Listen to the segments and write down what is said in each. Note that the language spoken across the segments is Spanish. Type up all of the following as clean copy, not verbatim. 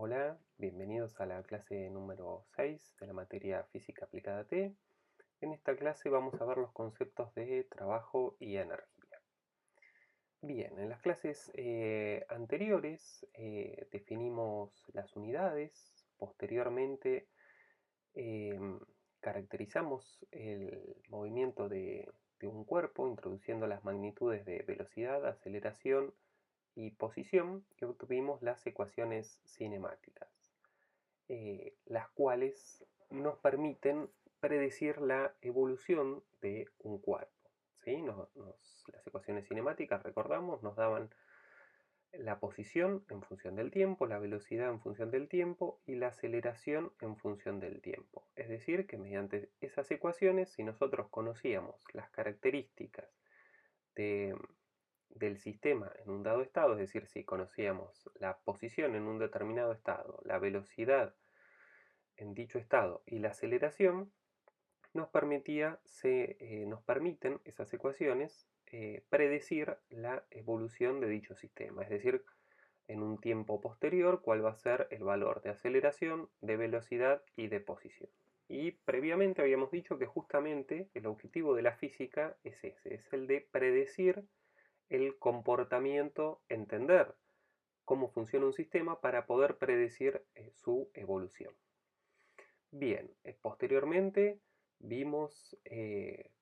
Hola, bienvenidos a la clase número 6 de la materia Física Aplicada T. En esta clase vamos a ver los conceptos de trabajo y energía. Bien, en las clases anteriores definimos las unidades, posteriormente em, caracterizamos el movimiento de un cuerpo introduciendo las magnitudes de velocidad, aceleración y posición y obtuvimos las ecuaciones cinemáticas, las cuales nos permiten predecir la evolución de un cuerpo. ¿Sí? Las ecuaciones cinemáticas, recordamos, nos daban la posición en función del tiempo, la velocidad en función del tiempo y la aceleración en función del tiempo. Es decir, que mediante esas ecuaciones, si nosotros conocíamos las características de, del sistema en un dado estado, es decir, si conocíamos la posición en un determinado estado, la velocidad en dicho estado y la aceleración, nos permiten esas ecuaciones predecir la evolución de dicho sistema, es decir, en un tiempo posterior cuál va a ser el valor de aceleración, de velocidad y de posición. Y previamente habíamos dicho que justamente el objetivo de la física es ese, es el de predecir el comportamiento, entender cómo funciona un sistema para poder predecir su evolución. Bien, posteriormente vimos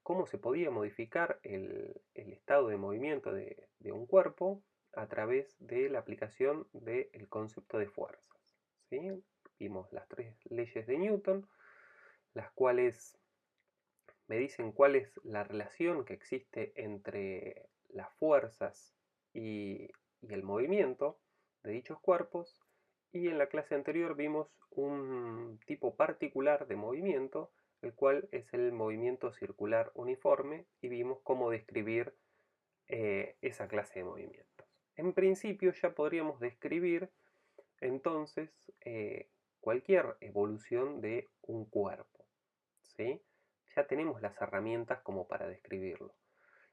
cómo se podía modificar el estado de movimiento de un cuerpo a través de la aplicación del concepto de fuerzas. ¿Sí? Vimos las tres leyes de Newton, las cuales me dicen cuál es la relación que existe entre las fuerzas y el movimiento de dichos cuerpos. Y en la clase anterior vimos un tipo particular de movimiento, el cual es el movimiento circular uniforme, y vimos cómo describir esa clase de movimientos. En principio ya podríamos describir entonces cualquier evolución de un cuerpo, ¿sí? Ya tenemos las herramientas como para describirlo.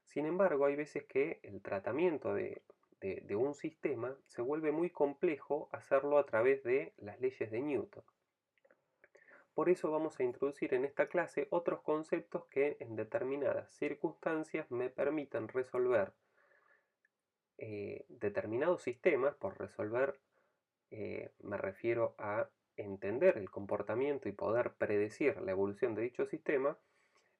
Sin embargo, hay veces que el tratamiento de un sistema se vuelve muy complejo hacerlo a través de las leyes de Newton. Por eso vamos a introducir en esta clase otros conceptos que en determinadas circunstancias me permiten resolver determinados sistemas. Por resolver me refiero a entender el comportamiento y poder predecir la evolución de dicho sistema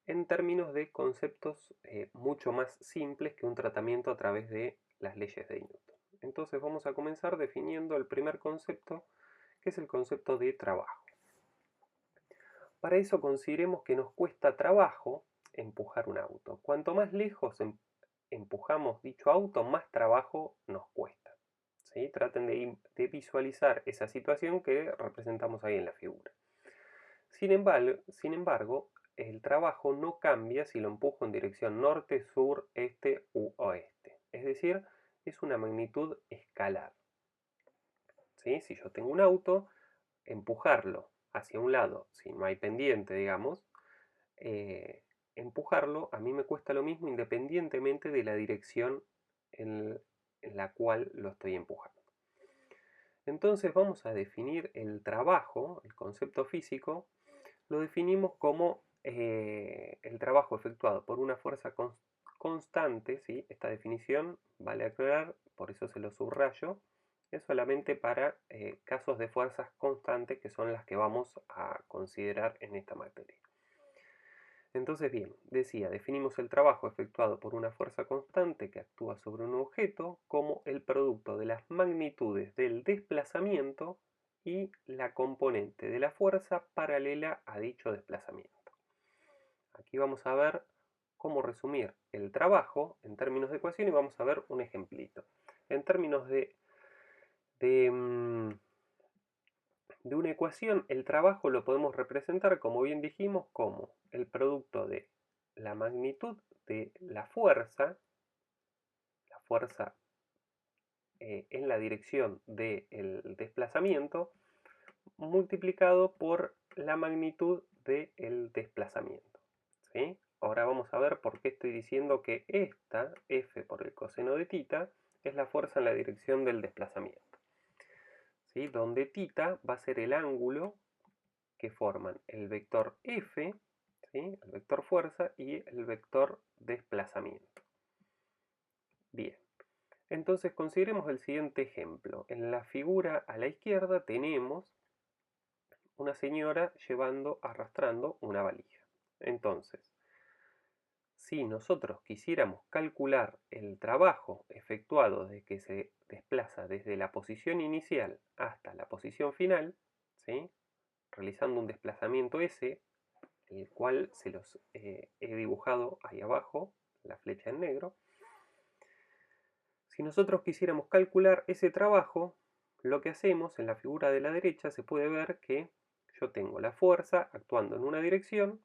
en términos de conceptos mucho más simples que un tratamiento a través de las leyes de Newton. Entonces vamos a comenzar definiendo el primer concepto, que es el concepto de trabajo. Para eso consideremos que nos cuesta trabajo empujar un auto. Cuanto más lejos empujamos dicho auto, más trabajo nos cuesta. ¿Sí? Traten de visualizar esa situación que representamos ahí en la figura. Sin embargo, el trabajo no cambia si lo empujo en dirección norte, sur, este u oeste. Es decir, es una magnitud escalar. ¿Sí? Si yo tengo un auto, empujarlo hacia un lado, si no hay pendiente, digamos, empujarlo a mí me cuesta lo mismo independientemente de la dirección en la cual lo estoy empujando. Entonces vamos a definir el trabajo, el concepto físico, lo definimos como el trabajo efectuado por una fuerza constante, ¿sí? Esta definición, vale aclarar, por eso se lo subrayo, es solamente para casos de fuerzas constantes, que son las que vamos a considerar en esta materia. Entonces, bien, decía, definimos el trabajo efectuado por una fuerza constante que actúa sobre un objeto como el producto de las magnitudes del desplazamiento y la componente de la fuerza paralela a dicho desplazamiento. Aquí vamos a ver cómo resumir el trabajo en términos de ecuación y vamos a ver un ejemplito. En términos de de una ecuación, el trabajo lo podemos representar, como bien dijimos, como el producto de la magnitud de la fuerza en la dirección del desplazamiento, multiplicado por la magnitud del desplazamiento. ¿Sí? Ahora vamos a ver por qué estoy diciendo que esta, F por el coseno de tita, es la fuerza en la dirección del desplazamiento. ¿sí? Donde θ va a ser el ángulo que forman el vector F, ¿sí? El vector fuerza y el vector desplazamiento. Bien, entonces consideremos el siguiente ejemplo. En la figura a la izquierda tenemos una señora arrastrando una valija. Entonces, si nosotros quisiéramos calcular el trabajo efectuado de que se desplaza desde la posición inicial hasta la posición final, ¿sí? Realizando un desplazamiento S, el cual se los he dibujado ahí abajo, la flecha en negro. Si nosotros quisiéramos calcular ese trabajo, lo que hacemos en la figura de la derecha se puede ver que yo tengo la fuerza actuando en una dirección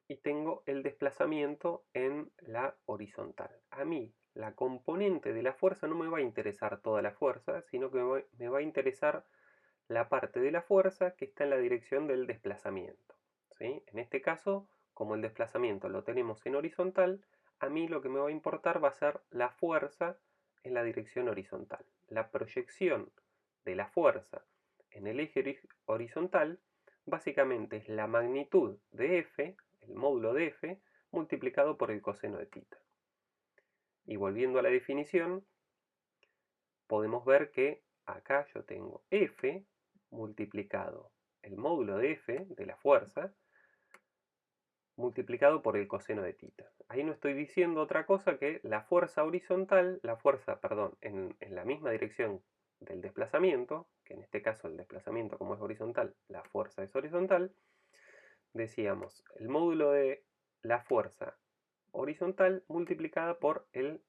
y tengo el desplazamiento en la horizontal. A mí, la componente de la fuerza no me va a interesar toda la fuerza, sino que me va a interesar la parte de la fuerza que está en la dirección del desplazamiento, ¿sí? En este caso, como el desplazamiento lo tenemos en horizontal, a mí lo que me va a importar va a ser la fuerza en la dirección horizontal. La proyección de la fuerza en el eje horizontal básicamente es la magnitud de F, el módulo de F, multiplicado por el coseno de θ. Y volviendo a la definición, podemos ver que acá yo tengo F multiplicado el módulo de F, de la fuerza, multiplicado por el coseno de θ. Ahí no estoy diciendo otra cosa que la fuerza horizontal, en la misma dirección del desplazamiento, que en este caso el desplazamiento como es horizontal, la fuerza es horizontal, decíamos el módulo de la fuerza horizontal multiplicada por el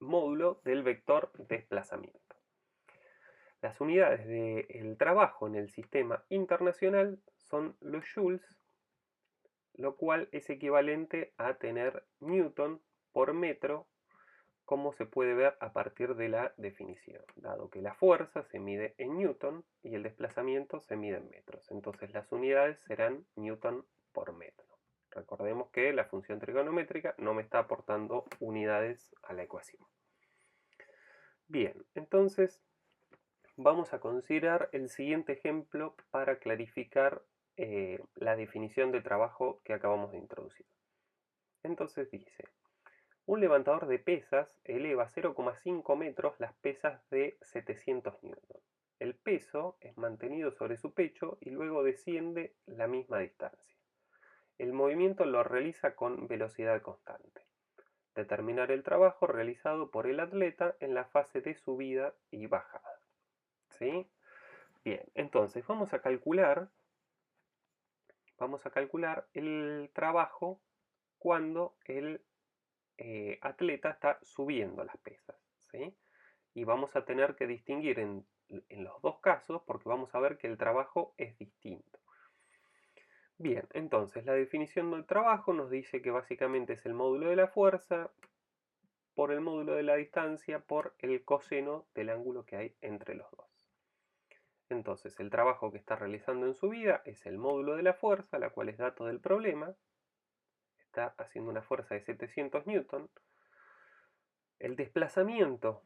módulo del vector desplazamiento. Las unidades del trabajo en el sistema internacional son los joules, lo cual es equivalente a tener newton por metro, como se puede ver a partir de la definición, dado que la fuerza se mide en newton y el desplazamiento se mide en metros. Entonces las unidades serán newton por metro. Recordemos que la función trigonométrica no me está aportando unidades a la ecuación. Bien, entonces vamos a considerar el siguiente ejemplo para clarificar la definición de trabajo que acabamos de introducir. Entonces dice, un levantador de pesas eleva 0,5 metros las pesas de 700 newton. El peso es mantenido sobre su pecho y luego desciende la misma distancia. El movimiento lo realiza con velocidad constante. Determinar el trabajo realizado por el atleta en la fase de subida y bajada. ¿Sí? Bien, entonces vamos a calcular el trabajo cuando el atleta está subiendo las pesas, ¿sí? Y vamos a tener que distinguir en los dos casos porque vamos a ver que el trabajo es distinto. Bien, entonces la definición del trabajo nos dice que básicamente es el módulo de la fuerza por el módulo de la distancia por el coseno del ángulo que hay entre los dos. Entonces el trabajo que está realizando en subida es el módulo de la fuerza, la cual es dato del problema. Está haciendo una fuerza de 700 newton. El desplazamiento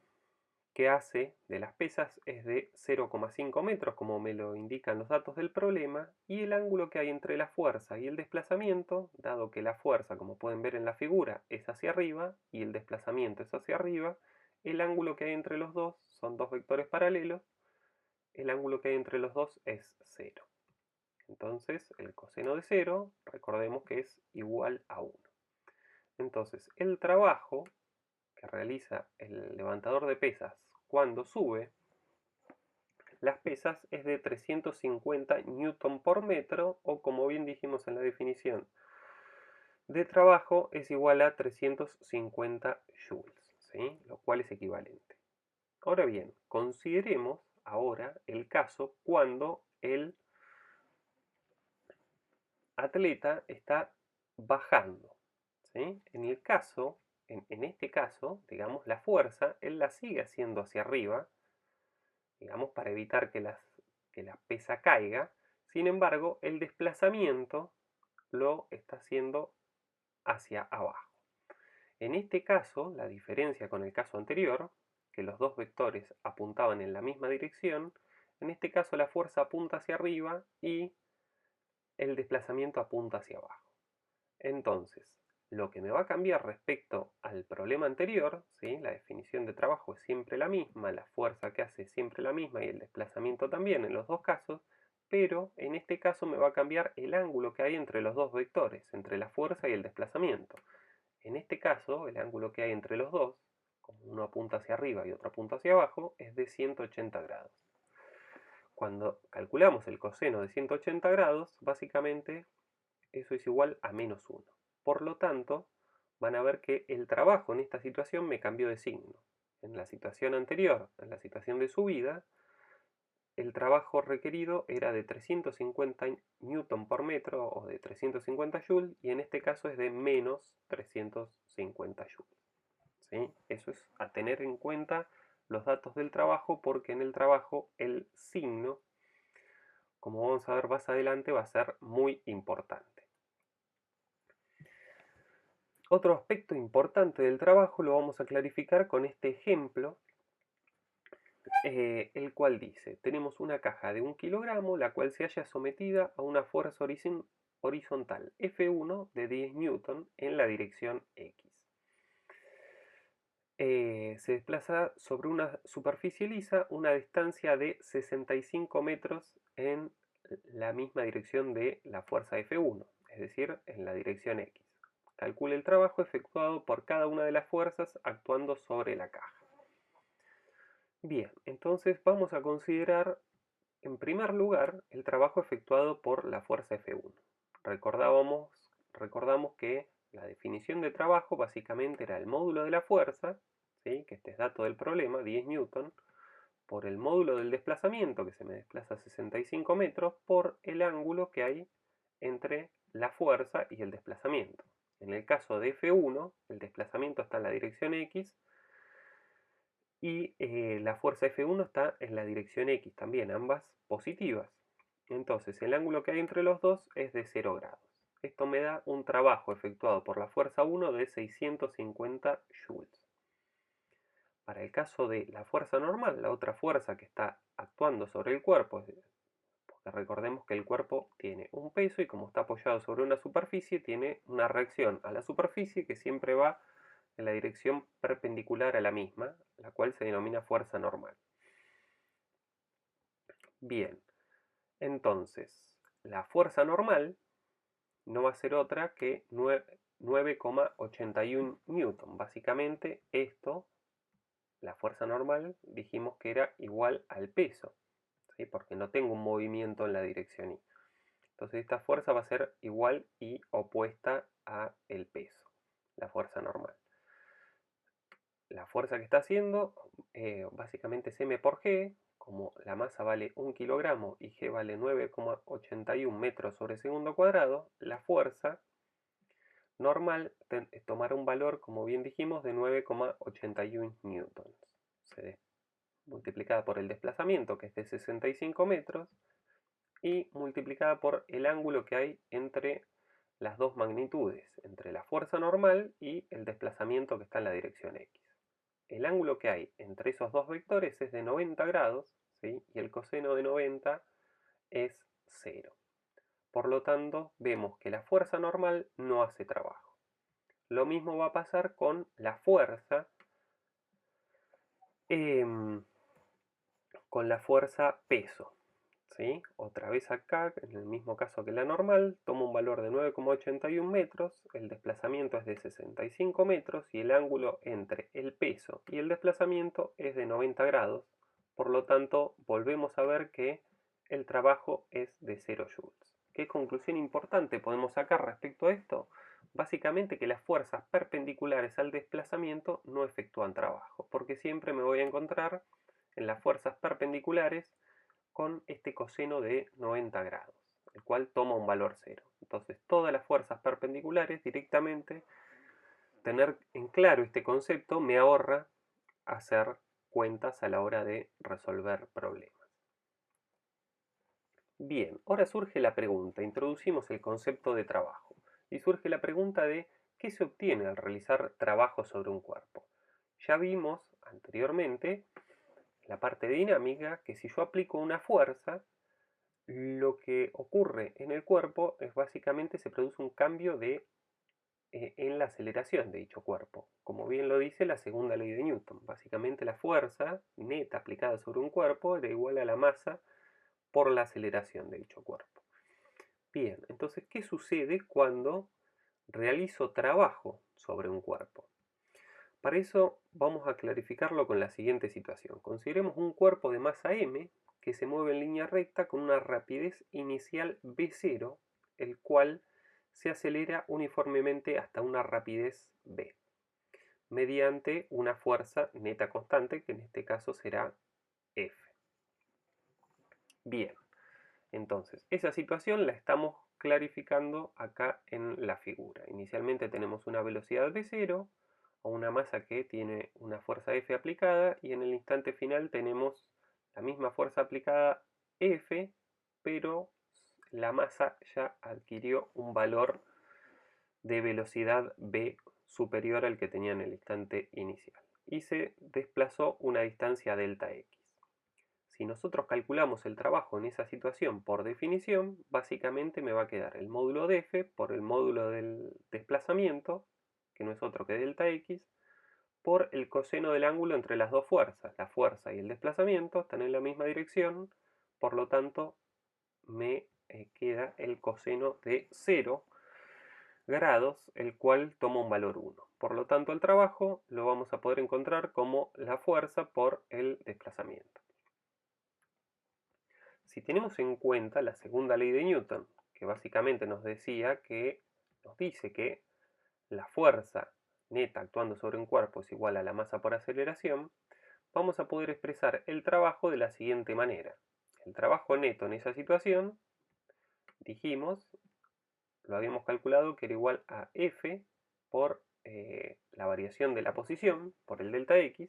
que hace de las pesas es de 0,5 metros, como me lo indican los datos del problema, y el ángulo que hay entre la fuerza y el desplazamiento, dado que la fuerza, como pueden ver en la figura, es hacia arriba y el desplazamiento es hacia arriba, el ángulo que hay entre los dos son dos vectores paralelos, el ángulo que hay entre los dos es 0. Entonces, el coseno de 0, recordemos que es igual a 1. Entonces, el trabajo que realiza el levantador de pesas cuando sube las pesas es de 350 newton por metro, o como bien dijimos en la definición de trabajo, es igual a 350 joules, ¿sí? Lo cual es equivalente. Ahora bien, consideremos ahora el caso cuando el atleta está bajando, ¿sí? En este caso, digamos, la fuerza, él la sigue haciendo hacia arriba, digamos, para evitar que la pesa caiga. Sin embargo, el desplazamiento lo está haciendo hacia abajo. En este caso, la diferencia con el caso anterior que los dos vectores apuntaban en la misma dirección, en este caso la fuerza apunta hacia arriba y el desplazamiento apunta hacia abajo. Entonces, lo que me va a cambiar respecto al problema anterior, ¿sí? La definición de trabajo es siempre la misma, la fuerza que hace es siempre la misma y el desplazamiento también en los dos casos, pero en este caso me va a cambiar el ángulo que hay entre los dos vectores, entre la fuerza y el desplazamiento. En este caso, el ángulo que hay entre los dos, como uno apunta hacia arriba y otro apunta hacia abajo, es de 180 grados. Cuando calculamos el coseno de 180 grados, básicamente eso es igual a menos 1. Por lo tanto, van a ver que el trabajo en esta situación me cambió de signo. En la situación anterior, en la situación de subida, el trabajo requerido era de 350 newton por metro o de 350 joules y en este caso es de menos 350 joules. ¿Sí? Eso es a tener en cuenta los datos del trabajo porque en el trabajo el signo, como vamos a ver más adelante, va a ser muy importante. Otro aspecto importante del trabajo lo vamos a clarificar con este ejemplo, el cual dice, tenemos una caja de 1 kilogramo, la cual se halla sometida a una fuerza horizontal F1 de 10 newton en la dirección X. Se desplaza sobre una superficie lisa una distancia de 65 metros en la misma dirección de la fuerza F1, es decir, en la dirección X. Calcule el trabajo efectuado por cada una de las fuerzas actuando sobre la caja. Bien, entonces vamos a considerar en primer lugar el trabajo efectuado por la fuerza F1. Recordamos que la definición de trabajo básicamente era el módulo de la fuerza, ¿sí? Que este es dato del problema, 10 newton, por el módulo del desplazamiento, que se me desplaza 65 metros, por el ángulo que hay entre la fuerza y el desplazamiento. En el caso de F1, el desplazamiento está en la dirección X y la fuerza F1 está en la dirección X también, ambas positivas. Entonces el ángulo que hay entre los dos es de 0 grados. Esto me da un trabajo efectuado por la fuerza 1 de 650 joules. Para el caso de la fuerza normal, la otra fuerza que está actuando sobre el cuerpo, porque recordemos que el cuerpo tiene un peso y como está apoyado sobre una superficie, tiene una reacción a la superficie que siempre va en la dirección perpendicular a la misma, la cual se denomina fuerza normal. Bien, entonces, la fuerza normal no va a ser otra que 9,81 newton. Básicamente esto, la fuerza normal, dijimos que era igual al peso, ¿sí? Porque no tengo un movimiento en la dirección Y. Entonces esta fuerza va a ser igual y opuesta a el peso, la fuerza normal. La fuerza que está haciendo básicamente es m por g, como la masa vale 1 kilogramo y g vale 9,81 metros sobre segundo cuadrado, la fuerza normal tomará un valor, como bien dijimos, de 9,81 newtons. Multiplicada por el desplazamiento, que es de 65 metros, y multiplicada por el ángulo que hay entre las dos magnitudes, entre la fuerza normal y el desplazamiento que está en la dirección X. El ángulo que hay entre esos dos vectores es de 90 grados, ¿sí? Y el coseno de 90 es 0. Por lo tanto, vemos que la fuerza normal no hace trabajo. Lo mismo va a pasar con la fuerza, peso. ¿Sí? Otra vez acá, en el mismo caso que la normal, tomo un valor de 9,81 metros, el desplazamiento es de 65 metros y el ángulo entre el peso y el desplazamiento es de 90 grados. Por lo tanto, volvemos a ver que el trabajo es de 0 joules. ¿Qué conclusión importante podemos sacar respecto a esto? Básicamente que las fuerzas perpendiculares al desplazamiento no efectúan trabajo, porque siempre me voy a encontrar en las fuerzas perpendiculares con este coseno de 90 grados, el cual toma un valor 0. Entonces todas las fuerzas perpendiculares directamente, tener en claro este concepto me ahorra hacer cuentas a la hora de resolver problemas. Bien, ahora surge la pregunta, introducimos el concepto de trabajo, y surge la pregunta de ¿qué se obtiene al realizar trabajo sobre un cuerpo? Ya vimos anteriormente, en la parte dinámica, que si yo aplico una fuerza, lo que ocurre en el cuerpo es básicamente se produce un cambio en la aceleración de dicho cuerpo. Como bien lo dice la segunda ley de Newton. Básicamente la fuerza neta aplicada sobre un cuerpo era igual a la masa por la aceleración de dicho cuerpo. Bien, entonces, ¿qué sucede cuando realizo trabajo sobre un cuerpo? Para eso vamos a clarificarlo con la siguiente situación. Consideremos un cuerpo de masa m que se mueve en línea recta con una rapidez inicial v0, el cual se acelera uniformemente hasta una rapidez v, mediante una fuerza neta constante, que en este caso será F. Bien, entonces esa situación la estamos clarificando acá en la figura. Inicialmente tenemos una velocidad v0 o una masa que tiene una fuerza F aplicada, y en el instante final tenemos la misma fuerza aplicada F, pero la masa ya adquirió un valor de velocidad v superior al que tenía en el instante inicial y se desplazó una distancia delta x. Si nosotros calculamos el trabajo en esa situación por definición, básicamente me va a quedar el módulo de F por el módulo del desplazamiento, que no es otro que delta x, por el coseno del ángulo entre las dos fuerzas. La fuerza y el desplazamiento están en la misma dirección, por lo tanto me queda el coseno de 0 grados, el cual toma un valor 1. Por lo tanto, el trabajo lo vamos a poder encontrar como la fuerza por el desplazamiento. Si tenemos en cuenta la segunda ley de Newton, que básicamente nos dice que la fuerza neta actuando sobre un cuerpo es igual a la masa por aceleración, vamos a poder expresar el trabajo de la siguiente manera. El trabajo neto en esa situación, dijimos, lo habíamos calculado que era igual a F por la variación de la posición, por el delta X,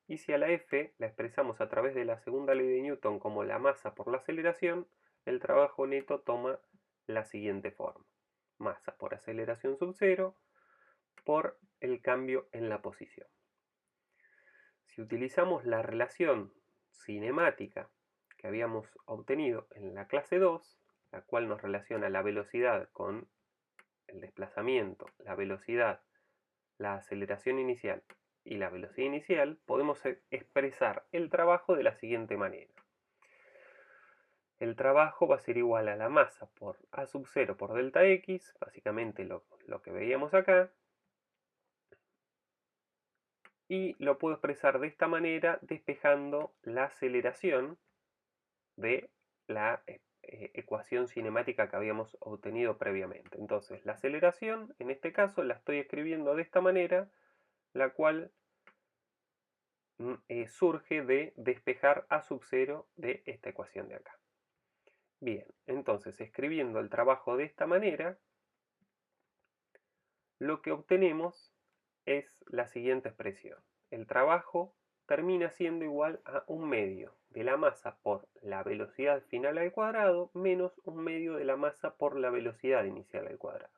y si a la F la expresamos a través de la segunda ley de Newton como la masa por la aceleración, el trabajo neto toma la siguiente forma. Masa por aceleración sub 0 por el cambio en la posición. Si utilizamos la relación cinemática que habíamos obtenido en la clase 2, la cual nos relaciona la velocidad con el desplazamiento, la velocidad, la aceleración inicial y la velocidad inicial, podemos expresar el trabajo de la siguiente manera. El trabajo va a ser igual a la masa por A sub 0 por delta X, básicamente lo que veíamos acá, y lo puedo expresar de esta manera despejando la aceleración de la ecuación cinemática que habíamos obtenido previamente. Entonces, la aceleración, en este caso, la estoy escribiendo de esta manera, la cual surge de despejar A sub 0 de esta ecuación de acá. Bien, entonces escribiendo el trabajo de esta manera, lo que obtenemos es la siguiente expresión. El trabajo termina siendo igual a un medio de la masa por la velocidad final al cuadrado menos un medio de la masa por la velocidad inicial al cuadrado.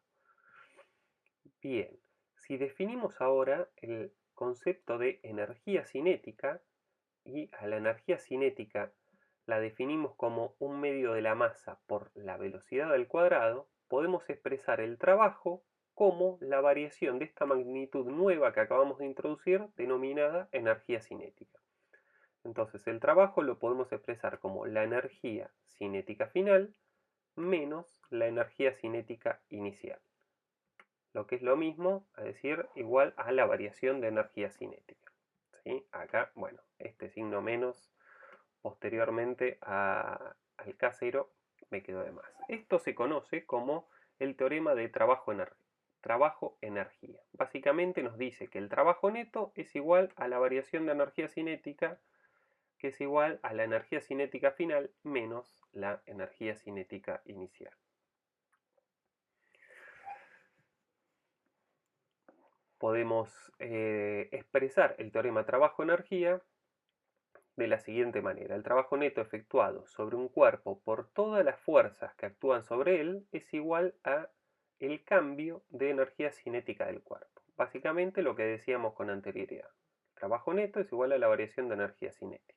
Bien, si definimos ahora el concepto de energía cinética, y a la energía cinética la definimos como un medio de la masa por la velocidad al cuadrado, podemos expresar el trabajo como la variación de esta magnitud nueva que acabamos de introducir, denominada energía cinética. Entonces el trabajo lo podemos expresar como la energía cinética final menos la energía cinética inicial, lo que es lo mismo a decir igual a la variación de energía cinética. ¿Sí? Acá, bueno, este signo menos posteriormente al K0 me quedó de más. Esto se conoce como el teorema de trabajo-energía. Básicamente nos dice que el trabajo neto es igual a la variación de energía cinética, que es igual a la energía cinética final menos la energía cinética inicial. Podemos expresar el teorema trabajo-energía de la siguiente manera. El trabajo neto efectuado sobre un cuerpo por todas las fuerzas que actúan sobre él es igual a el cambio de energía cinética del cuerpo. Básicamente lo que decíamos con anterioridad. trabajo neto es igual a la variación de energía cinética.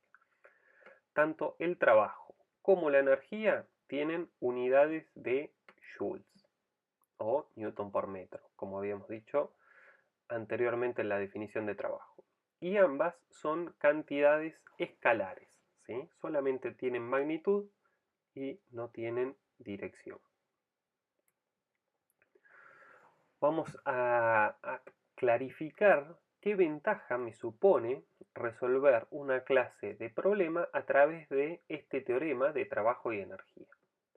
Tanto el trabajo como la energía tienen unidades de joules o newton por metro, como habíamos dicho anteriormente en la definición de trabajo. Y ambas son cantidades escalares, ¿sí? Solamente tienen magnitud y no tienen dirección. Vamos a clarificar qué ventaja me supone resolver una clase de problema a través de este teorema de trabajo y energía,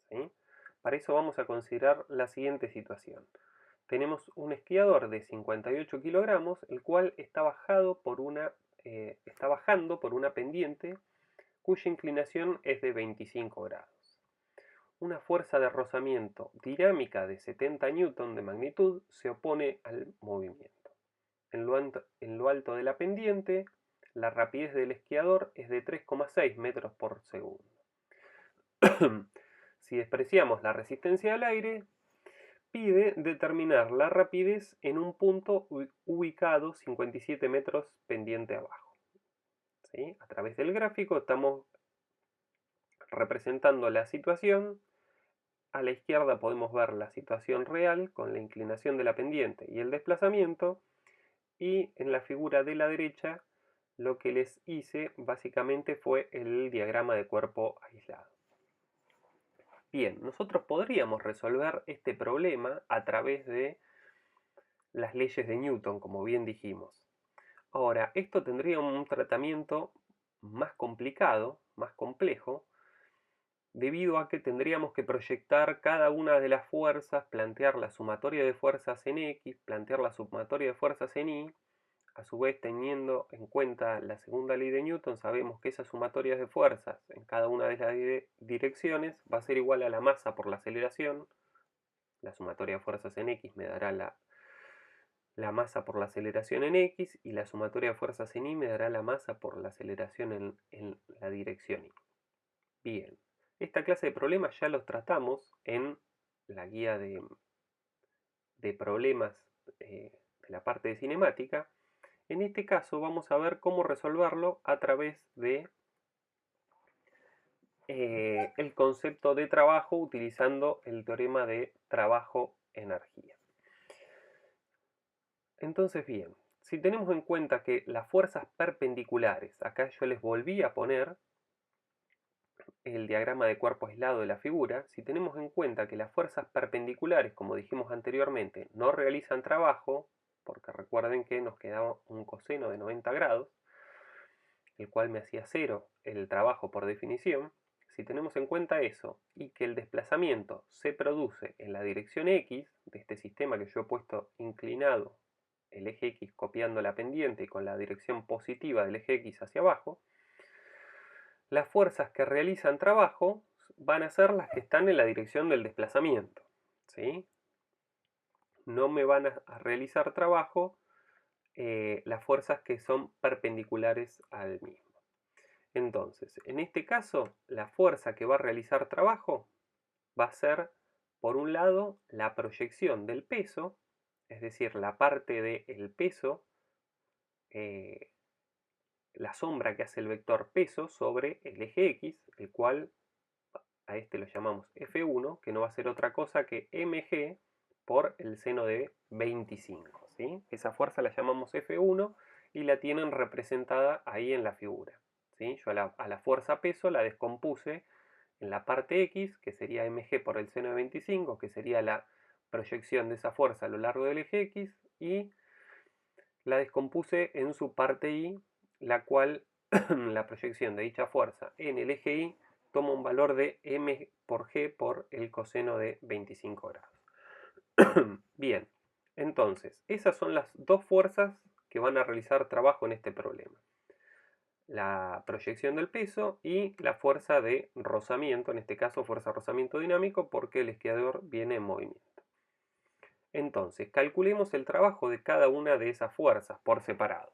¿sí? Para eso vamos a considerar la siguiente situación. Tenemos un esquiador de 58 kilogramos, el cual está bajando por una pendiente cuya inclinación es de 25 grados. Una fuerza de rozamiento dinámica de 70 newton de magnitud se opone al movimiento. En lo alto de la pendiente, la rapidez del esquiador es de 3,6 metros por segundo. Si despreciamos la resistencia al aire, pide determinar la rapidez en un punto ubicado 57 metros pendiente abajo. ¿Sí? A través del gráfico estamos representando la situación. A la izquierda podemos ver la situación real con la inclinación de la pendiente y el desplazamiento, y en la figura de la derecha lo que les hice básicamente fue el diagrama de cuerpo aislado. Bien, nosotros podríamos resolver este problema a través de las leyes de Newton, como bien dijimos. Ahora, esto tendría un tratamiento más complicado, más complejo, debido a que tendríamos que proyectar cada una de las fuerzas, plantear la sumatoria de fuerzas en X, plantear la sumatoria de fuerzas en Y. A su vez, teniendo en cuenta la segunda ley de Newton, sabemos que esas sumatorias de fuerzas en cada una de las direcciones va a ser igual a la masa por la aceleración. La sumatoria de fuerzas en X me dará la masa por la aceleración en X, y la sumatoria de fuerzas en Y me dará la masa por la aceleración en la dirección Y. Bien. Esta clase de problemas ya los tratamos en la guía de problemas de la parte de cinemática. En este caso vamos a ver cómo resolverlo a través de el concepto de trabajo utilizando el teorema de trabajo-energía. Entonces, bien, si tenemos en cuenta que las fuerzas perpendiculares, acá yo les volví a poner el diagrama de cuerpo aislado de la figura, si tenemos en cuenta que las fuerzas perpendiculares, como dijimos anteriormente, no realizan trabajo, porque recuerden que nos quedaba un coseno de 90 grados, el cual me hacía cero el trabajo por definición. Si tenemos en cuenta eso y que el desplazamiento se produce en la dirección X de este sistema que yo he puesto inclinado, el eje X copiando la pendiente y con la dirección positiva del eje X hacia abajo, las fuerzas que realizan trabajo van a ser las que están en la dirección del desplazamiento, ¿sí? No me van a realizar trabajo las fuerzas que son perpendiculares al mismo. Entonces, en este caso, la fuerza que va a realizar trabajo va a ser, por un lado, la proyección del peso, es decir, la parte del peso, la sombra que hace el vector peso sobre el eje X, el cual a este lo llamamos F1, que no va a ser otra cosa que mg por el seno de 25. ¿Sí? Esa fuerza la llamamos F1 y la tienen representada ahí en la figura. ¿Sí? Yo a la fuerza peso la descompuse en la parte X, que sería mg por el seno de 25, que sería la proyección de esa fuerza a lo largo del eje X, y la descompuse en su parte Y, la cual la proyección de dicha fuerza en el eje Y toma un valor de m por g por el coseno de 25 grados. Bien, entonces, esas son las dos fuerzas que van a realizar trabajo en este problema. La proyección del peso y la fuerza de rozamiento, en este caso fuerza de rozamiento dinámico, porque el esquiador viene en movimiento. Entonces, calculemos el trabajo de cada una de esas fuerzas por separado.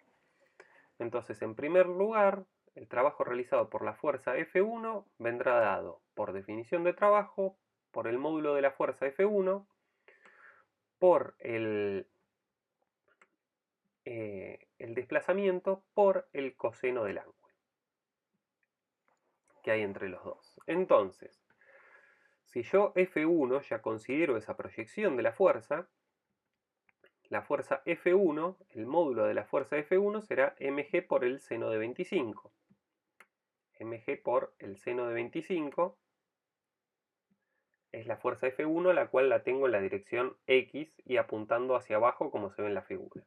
Entonces, en primer lugar, el trabajo realizado por la fuerza F1 vendrá dado por definición de trabajo, por el módulo de la fuerza F1, por el desplazamiento por el coseno del ángulo que hay entre los dos. Entonces, si yo F1 ya considero esa proyección de la fuerza F1, el módulo de la fuerza F1 será mg por el seno de 25. mg por el seno de 25 es la fuerza F1, la cual la tengo en la dirección X y apuntando hacia abajo como se ve en la figura.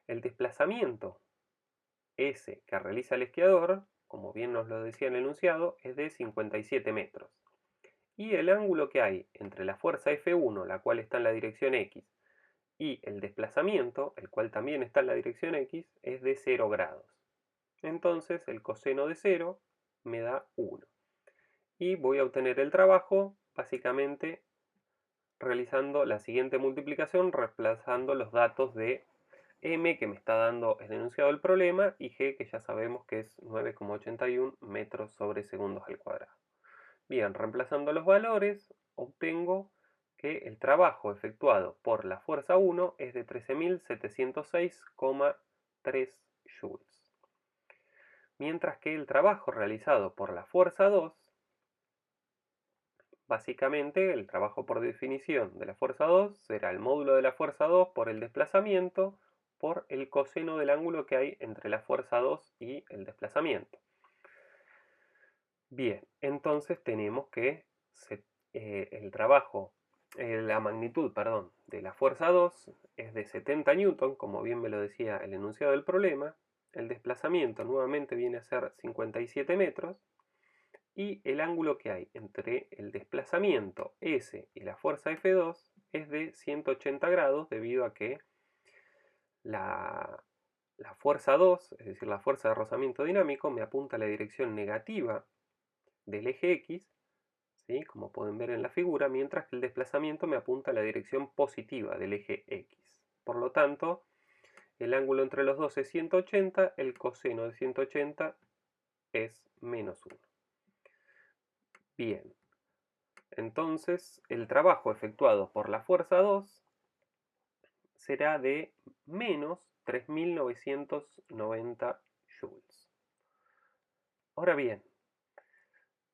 El desplazamiento S que realiza el esquiador, como bien nos lo decía en el enunciado, es de 57 metros. Y el ángulo que hay entre la fuerza F1, la cual está en la dirección X, y el desplazamiento, el cual también está en la dirección X, es de 0 grados. Entonces el coseno de 0 me da 1. Y voy a obtener el trabajo básicamente realizando la siguiente multiplicación, reemplazando los datos de m, que me está dando el enunciado del problema, y g, que ya sabemos que es 9,81 metros sobre segundos al cuadrado. Bien, reemplazando los valores, obtengo que el trabajo efectuado por la fuerza 1 es de 13.706,3 joules. Mientras que el trabajo realizado por la fuerza 2, básicamente el trabajo por definición de la fuerza 2 será el módulo de la fuerza 2 por el desplazamiento por el coseno del ángulo que hay entre la fuerza 2 y el desplazamiento. Bien, entonces tenemos que la magnitud, perdón, de la fuerza 2 es de 70 newton, como bien me lo decía el enunciado del problema. El desplazamiento nuevamente viene a ser 57 metros. Y el ángulo que hay entre el desplazamiento S y la fuerza F2 es de 180 grados debido a que la fuerza 2, es decir, la fuerza de rozamiento dinámico, me apunta a la dirección negativa del eje X, ¿sí? Como pueden ver en la figura, mientras que el desplazamiento me apunta a la dirección positiva del eje X. Por lo tanto, el ángulo entre los dos es 180, el coseno de 180 es menos 1. Bien, entonces el trabajo efectuado por la fuerza 2 será de menos 3.990 joules. Ahora bien,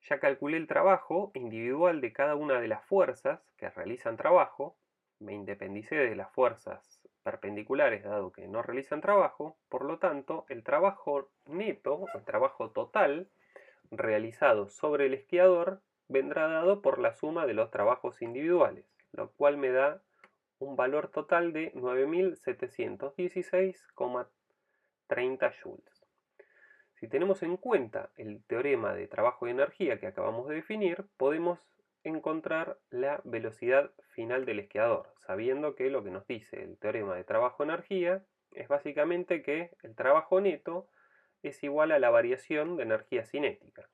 ya calculé el trabajo individual de cada una de las fuerzas que realizan trabajo, me independicé de las fuerzas perpendiculares dado que no realizan trabajo, por lo tanto el trabajo neto, el trabajo total realizado sobre el esquiador vendrá dado por la suma de los trabajos individuales, lo cual me da un valor total de 9.716,30 joules. Si tenemos en cuenta el teorema de trabajo y energía que acabamos de definir, podemos encontrar la velocidad final del esquiador, sabiendo que lo que nos dice el teorema de trabajo-energía es básicamente que el trabajo neto es igual a la variación de energía cinética,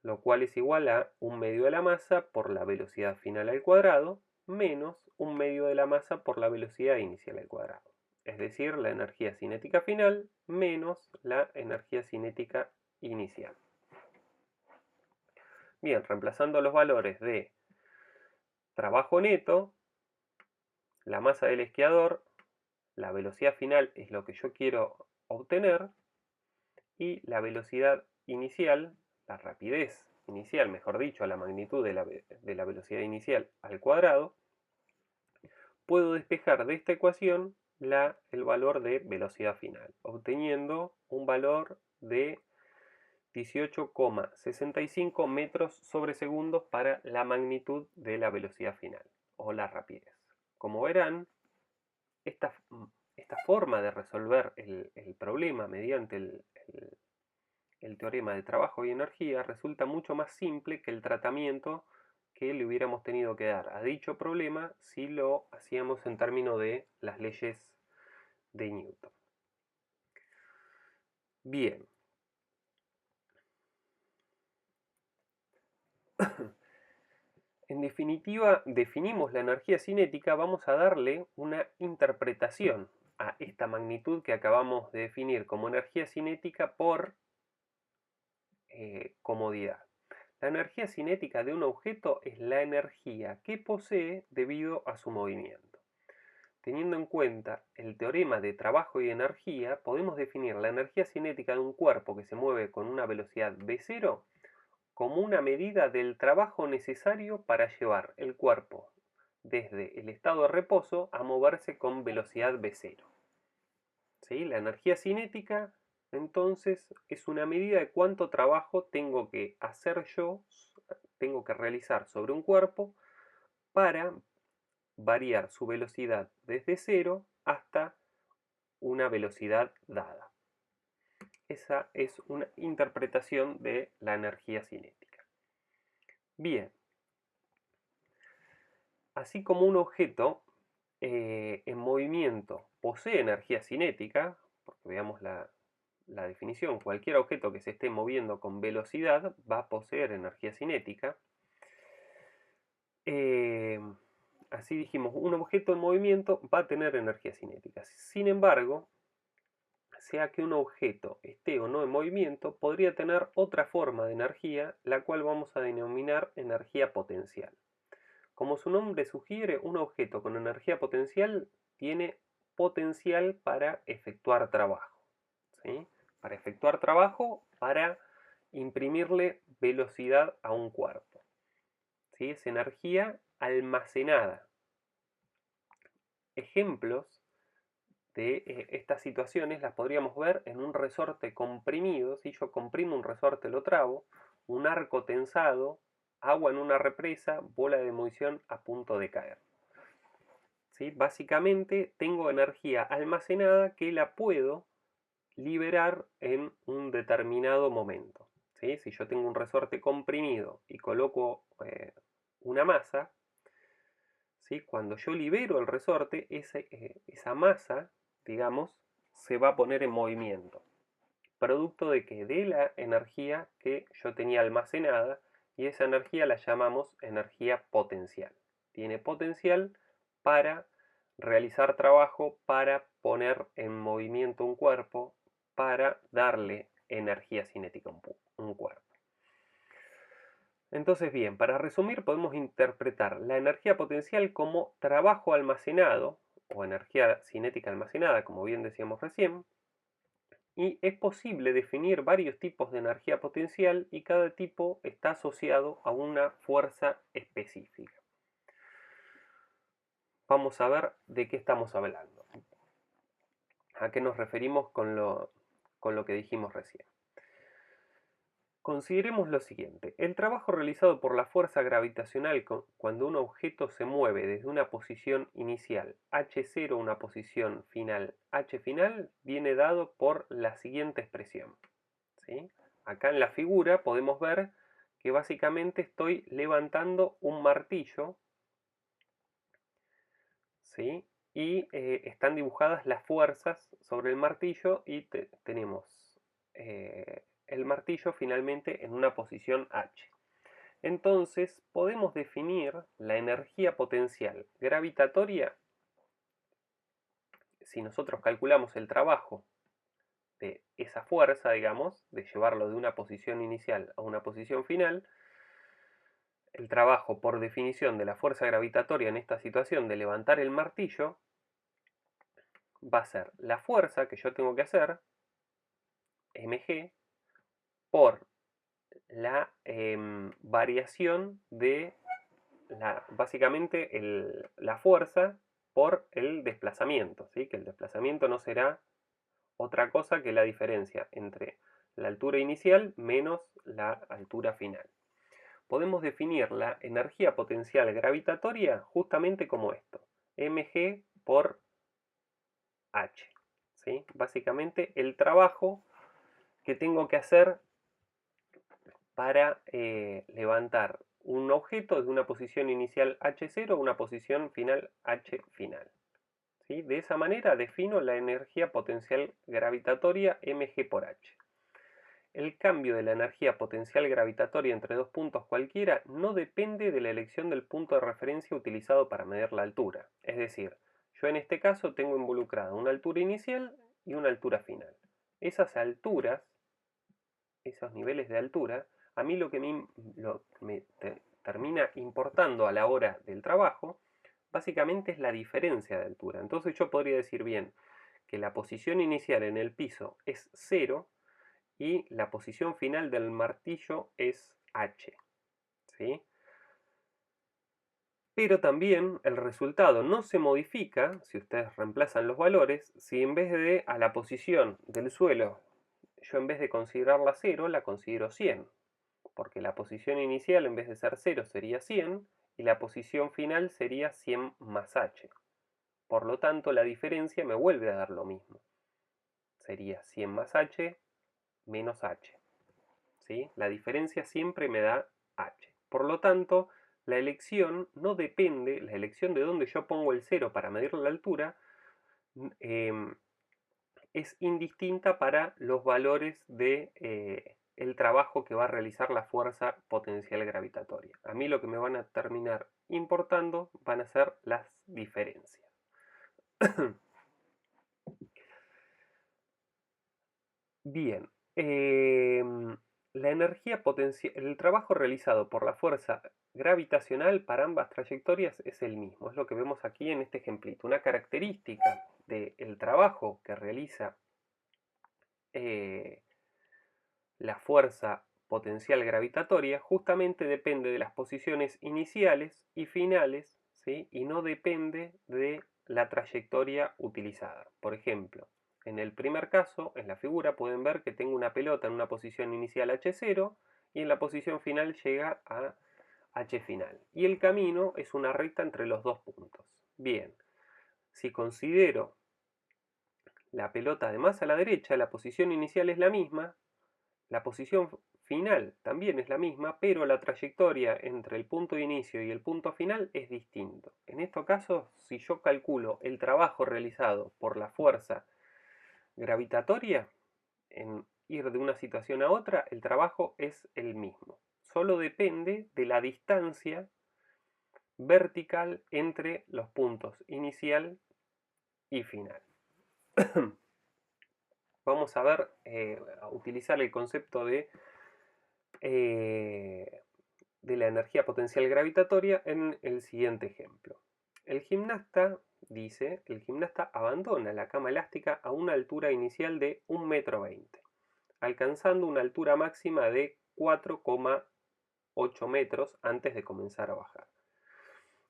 lo cual es igual a 1/2 de la masa por la velocidad final al cuadrado, menos 1/2 de la masa por la velocidad inicial al cuadrado. Es decir, la energía cinética final menos la energía cinética inicial. Bien, reemplazando los valores de trabajo neto, la masa del esquiador, la velocidad final es lo que yo quiero obtener, y la velocidad inicial, la rapidez inicial, mejor dicho, la magnitud de la velocidad inicial al cuadrado, puedo despejar de esta ecuación el valor de velocidad final, obteniendo un valor de 18,65 metros sobre segundos para la magnitud de la velocidad final, o la rapidez. Como verán, esta forma de resolver el problema mediante el teorema de trabajo y energía resulta mucho más simple que el tratamiento que le hubiéramos tenido que dar a dicho problema si lo hacíamos en términos de las leyes de Newton. Bien. En definitiva, definimos la energía cinética, vamos a darle una interpretación a esta magnitud que acabamos de definir como energía cinética por comodidad. La energía cinética de un objeto es la energía que posee debido a su movimiento. teniendo en cuenta el teorema de trabajo y energía, podemos definir la energía cinética de un cuerpo que se mueve con una velocidad v0 como una medida del trabajo necesario para llevar el cuerpo desde el estado de reposo a moverse con velocidad v0. ¿Sí? La energía cinética, entonces, es una medida de cuánto trabajo tengo que hacer yo, tengo que realizar sobre un cuerpo para variar su velocidad desde 0 hasta una velocidad dada. Esa es una interpretación de la energía cinética. Bien, así como un objeto en movimiento posee energía cinética, porque veamos la definición, cualquier objeto que se esté moviendo con velocidad va a poseer energía cinética. Así dijimos, un objeto en movimiento va a tener energía cinética. Sin embargo, sea que un objeto esté o no en movimiento, podría tener otra forma de energía, la cual vamos a denominar energía potencial. Como su nombre sugiere, un objeto con energía potencial tiene potencial para efectuar trabajo, ¿sí? Para efectuar trabajo, para imprimirle velocidad a un cuerpo, ¿sí? Es energía almacenada. Ejemplos de estas situaciones las podríamos ver en un resorte comprimido. Si yo comprimo un resorte, lo trabo, un arco tensado, agua en una represa, bola de demolición a punto de caer. ¿Sí? Básicamente tengo energía almacenada que la puedo liberar en un determinado momento. ¿Sí? Si yo tengo un resorte comprimido y coloco una masa, ¿sí? Cuando yo libero el resorte, esa masa, digamos, se va a poner en movimiento. ¿Producto de qué? De la energía que yo tenía almacenada, y esa energía la llamamos energía potencial. Tiene potencial para realizar trabajo, para poner en movimiento un cuerpo, para darle energía cinética a un cuerpo. Entonces, bien, para resumir, podemos interpretar la energía potencial como trabajo almacenado, o energía cinética almacenada, como bien decíamos recién, y es posible definir varios tipos de energía potencial y cada tipo está asociado a una fuerza específica. Vamos a ver de qué estamos hablando. ¿A qué nos referimos con lo que dijimos recién? Consideremos lo siguiente. El trabajo realizado por la fuerza gravitacional cuando un objeto se mueve desde una posición inicial h0 a una posición final h final viene dado por la siguiente expresión. ¿Sí? Acá en la figura podemos ver que básicamente estoy levantando un martillo, ¿sí? Y están dibujadas las fuerzas sobre el martillo y tenemos el martillo finalmente en una posición H. Entonces podemos definir la energía potencial gravitatoria si nosotros calculamos el trabajo de esa fuerza, digamos, de llevarlo de una posición inicial a una posición final. El trabajo por definición de la fuerza gravitatoria en esta situación de levantar el martillo va a ser la fuerza que yo tengo que hacer, mg, por la variación de básicamente la fuerza por el desplazamiento, ¿sí? Que el desplazamiento no será otra cosa que la diferencia entre la altura inicial menos la altura final. Podemos definir la energía potencial gravitatoria justamente como esto, mg por h. ¿Sí? Básicamente el trabajo que tengo que hacer para levantar un objeto de una posición inicial h0 a una posición final h final. ¿Sí? De esa manera defino la energía potencial gravitatoria mg por h. El cambio de la energía potencial gravitatoria entre dos puntos cualquiera no depende de la elección del punto de referencia utilizado para medir la altura. Es decir, yo en este caso tengo involucrada una altura inicial y una altura final. Esas alturas, esos niveles de altura, a mí lo que me termina importando a la hora del trabajo básicamente es la diferencia de altura. Entonces yo podría decir bien que la posición inicial en el piso es 0 y la posición final del martillo es h, ¿sí? Pero también el resultado no se modifica si ustedes reemplazan los valores, si en vez de a la posición del suelo, yo en vez de considerarla 0, la considero 100, porque la posición inicial en vez de ser 0 sería 100 y la posición final sería 100 más h. Por lo tanto, la diferencia me vuelve a dar lo mismo. Sería 100 más h menos h. ¿Sí? La diferencia siempre me da h. Por lo tanto, la elección no depende, la elección de dónde yo pongo el 0 para medir la altura, es indistinta para los valores de el trabajo que va a realizar la fuerza potencial gravitatoria. A mí lo que me van a terminar importando van a ser las diferencias. Bien, la energía potencial, el trabajo realizado por la fuerza gravitacional para ambas trayectorias es el mismo, es lo que vemos aquí en este ejemplito. Una característica del trabajo que realiza la fuerza potencial gravitatoria justamente depende de las posiciones iniciales y finales, ¿sí? Y no depende de la trayectoria utilizada. Por ejemplo, en el primer caso, en la figura pueden ver que tengo una pelota en una posición inicial h0 y en la posición final llega a h final. Y el camino es una recta entre los dos puntos. Bien, si considero la pelota de más a la derecha, la posición inicial es la misma, la posición final también es la misma, pero la trayectoria entre el punto de inicio y el punto final es distinto. En este caso, si yo calculo el trabajo realizado por la fuerza gravitatoria, en ir de una situación a otra, el trabajo es el mismo. Solo depende de la distancia vertical entre los puntos inicial y final. Vamos a ver, a utilizar el concepto de la energía potencial gravitatoria en el siguiente ejemplo. El gimnasta, dice, el gimnasta abandona la cama elástica a una altura inicial de 1,20 m, alcanzando una altura máxima de 4,8 metros antes de comenzar a bajar.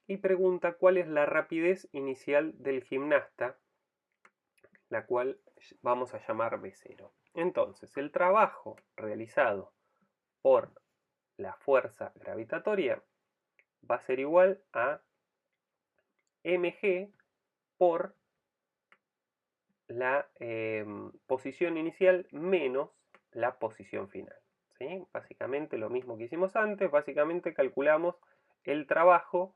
Y pregunta cuál es la rapidez inicial del gimnasta, la cual vamos a llamar B0. Entonces, el trabajo realizado por la fuerza gravitatoria va a ser igual a mg por la posición inicial menos la posición final. ¿Sí? Básicamente lo mismo que hicimos antes, básicamente calculamos el trabajo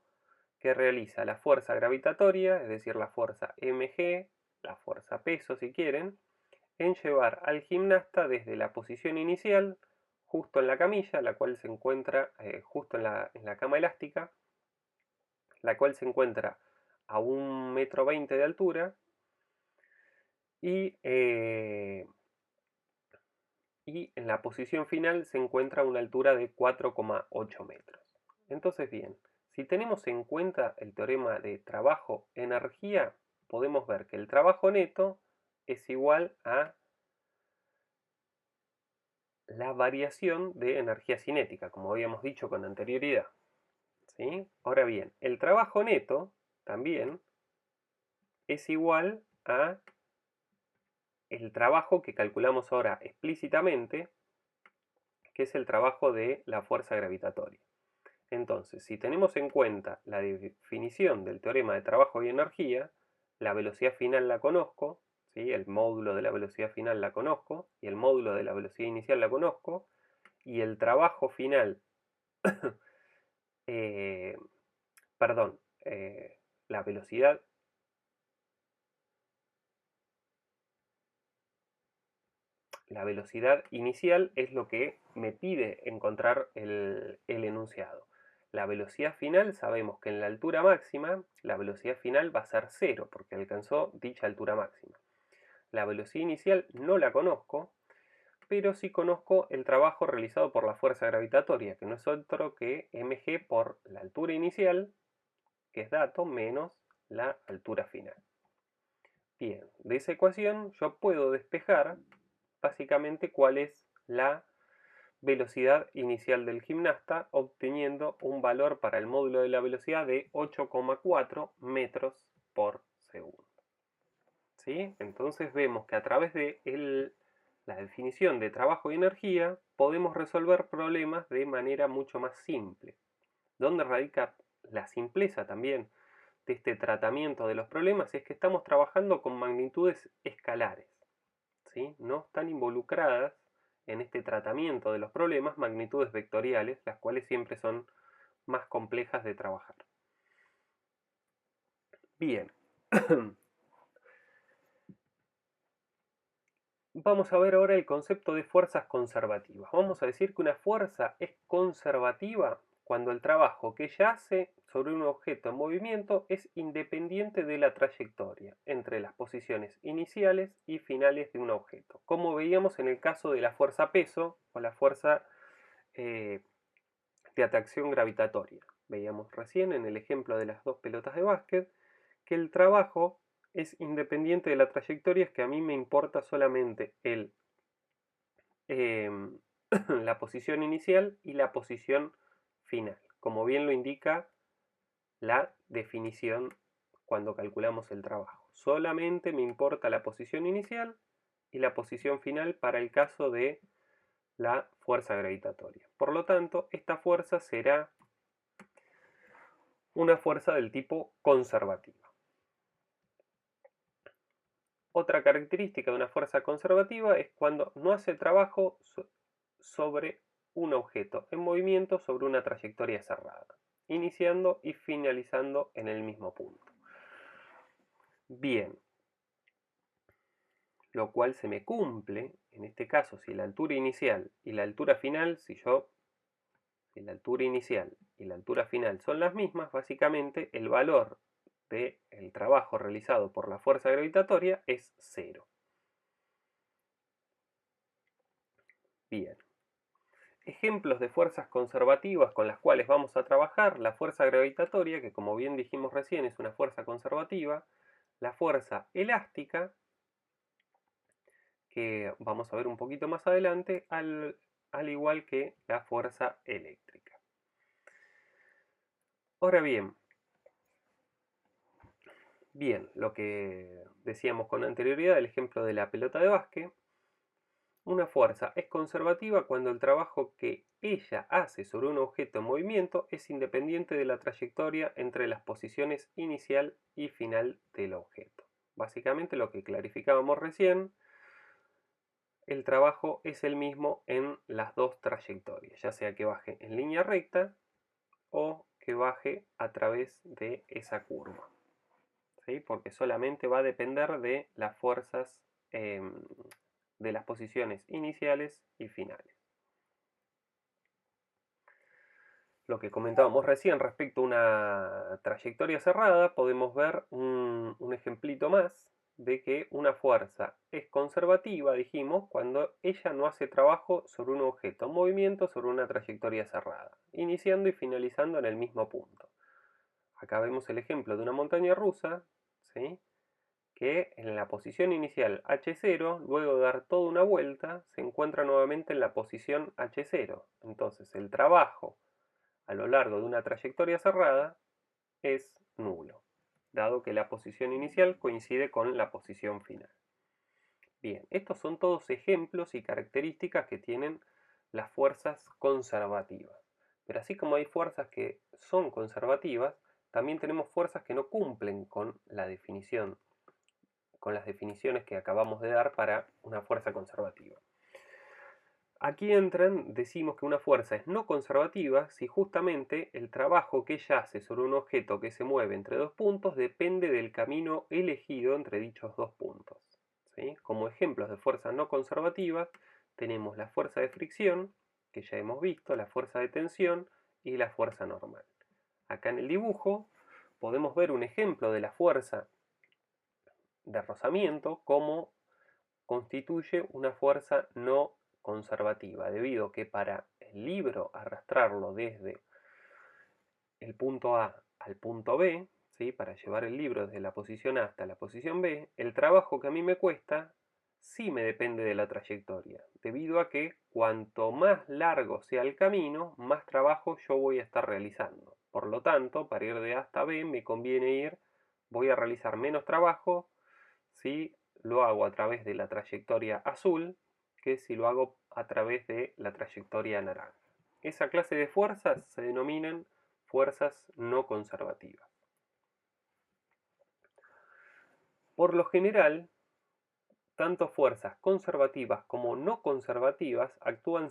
que realiza la fuerza gravitatoria, es decir, la fuerza mg, la fuerza peso si quieren, en llevar al gimnasta desde la posición inicial, justo en la camilla, la cual se encuentra justo en la cama elástica, la cual se encuentra a 1,20 m de altura y en la posición final se encuentra a una altura de 4,8 metros. Entonces bien, si tenemos en cuenta el teorema de trabajo-energía, podemos ver que el trabajo neto es igual a la variación de energía cinética, como habíamos dicho con anterioridad. ¿Sí? Ahora bien, el trabajo neto también es igual a el trabajo que calculamos ahora explícitamente, que es el trabajo de la fuerza gravitatoria. Entonces, si tenemos en cuenta la definición del teorema de trabajo y energía, la velocidad final la conozco, ¿sí? El módulo de la velocidad final la conozco, y el módulo de la velocidad inicial la conozco, y el trabajo final, perdón, la velocidad inicial es lo que me pide encontrar el enunciado. La velocidad final, sabemos que en la altura máxima, la velocidad final va a ser 0, porque alcanzó dicha altura máxima. La velocidad inicial no la conozco, pero sí conozco el trabajo realizado por la fuerza gravitatoria, que no es otro que mg por la altura inicial que es dato, menos la altura final. Bien, de esa ecuación yo puedo despejar básicamente cuál es la velocidad inicial del gimnasta, obteniendo un valor para el módulo de la velocidad de 8,4 metros por segundo. ¿Sí? Entonces vemos que a través de la definición de trabajo y energía podemos resolver problemas de manera mucho más simple. ¿Dónde radica la simpleza también de este tratamiento de los problemas? Es que estamos trabajando con magnitudes escalares, ¿sí? No están involucradas en este tratamiento de los problemas magnitudes vectoriales, las cuales siempre son más complejas de trabajar. Bien. Vamos a ver ahora el concepto de fuerzas conservativas. Vamos a decir que una fuerza es conservativa cuando el trabajo que ella hace sobre un objeto en movimiento es independiente de la trayectoria entre las posiciones iniciales y finales de un objeto, como veíamos en el caso de la fuerza peso o la fuerza de atracción gravitatoria. Veíamos recién en el ejemplo de las dos pelotas de básquet que el trabajo es independiente de la trayectoria, es que a mí me importa solamente la posición inicial y la posición final, como bien lo indica la definición cuando calculamos el trabajo. Solamente me importa la posición inicial y la posición final para el caso de la fuerza gravitatoria. Por lo tanto, esta fuerza será una fuerza del tipo conservativa. Otra característica de una fuerza conservativa es cuando no hace trabajo sobre un objeto en movimiento sobre una trayectoria cerrada, iniciando y finalizando en el mismo punto. Bien, lo cual se me cumple, en este caso, si la altura inicial y la altura final, si la altura inicial y la altura final son las mismas, básicamente el valor del trabajo realizado por la fuerza gravitatoria es 0. Bien. Ejemplos de fuerzas conservativas con las cuales vamos a trabajar: la fuerza gravitatoria, que como bien dijimos recién es una fuerza conservativa; la fuerza elástica, que vamos a ver un poquito más adelante, al igual que la fuerza eléctrica. Ahora bien, lo que decíamos con anterioridad, el ejemplo de la pelota de básquet. Una fuerza es conservativa cuando el trabajo que ella hace sobre un objeto en movimiento es independiente de la trayectoria entre las posiciones inicial y final del objeto. Básicamente lo que clarificábamos recién, el trabajo es el mismo en las dos trayectorias, ya sea que baje en línea recta o que baje a través de esa curva, ¿sí? Porque solamente va a depender de las fuerzas de las posiciones iniciales y finales. Lo que comentábamos recién respecto a una trayectoria cerrada, podemos ver un ejemplito más de que una fuerza es conservativa, dijimos, cuando ella no hace trabajo sobre un objeto en movimiento sobre una trayectoria cerrada, iniciando y finalizando en el mismo punto. Acá vemos el ejemplo de una montaña rusa, ¿sí?, que en la posición inicial H0, luego de dar toda una vuelta, se encuentra nuevamente en la posición H0. Entonces el trabajo a lo largo de una trayectoria cerrada es nulo, dado que la posición inicial coincide con la posición final. Bien, estos son todos ejemplos y características que tienen las fuerzas conservativas. Pero así como hay fuerzas que son conservativas, también tenemos fuerzas que no cumplen con la definición, con las definiciones que acabamos de dar para una fuerza conservativa. Aquí decimos que una fuerza es no conservativa si justamente el trabajo que ella hace sobre un objeto que se mueve entre dos puntos depende del camino elegido entre dichos dos puntos, ¿sí? Como ejemplos de fuerzas no conservativas tenemos la fuerza de fricción, que ya hemos visto, la fuerza de tensión y la fuerza normal. Acá en el dibujo podemos ver un ejemplo de la fuerza de rozamiento, como constituye una fuerza no conservativa, debido a que para el libro arrastrarlo desde el punto A al punto B, ¿sí? Para llevar el libro desde la posición A hasta la posición B, el trabajo que a mí me cuesta sí me depende de la trayectoria, debido a que cuanto más largo sea el camino, más trabajo yo voy a estar realizando. Por lo tanto, para ir de A hasta B me conviene voy a realizar menos trabajo si lo hago a través de la trayectoria azul que si lo hago a través de la trayectoria naranja. Esa clase de fuerzas se denominan fuerzas no conservativas. Por lo general, tanto fuerzas conservativas como no conservativas actúan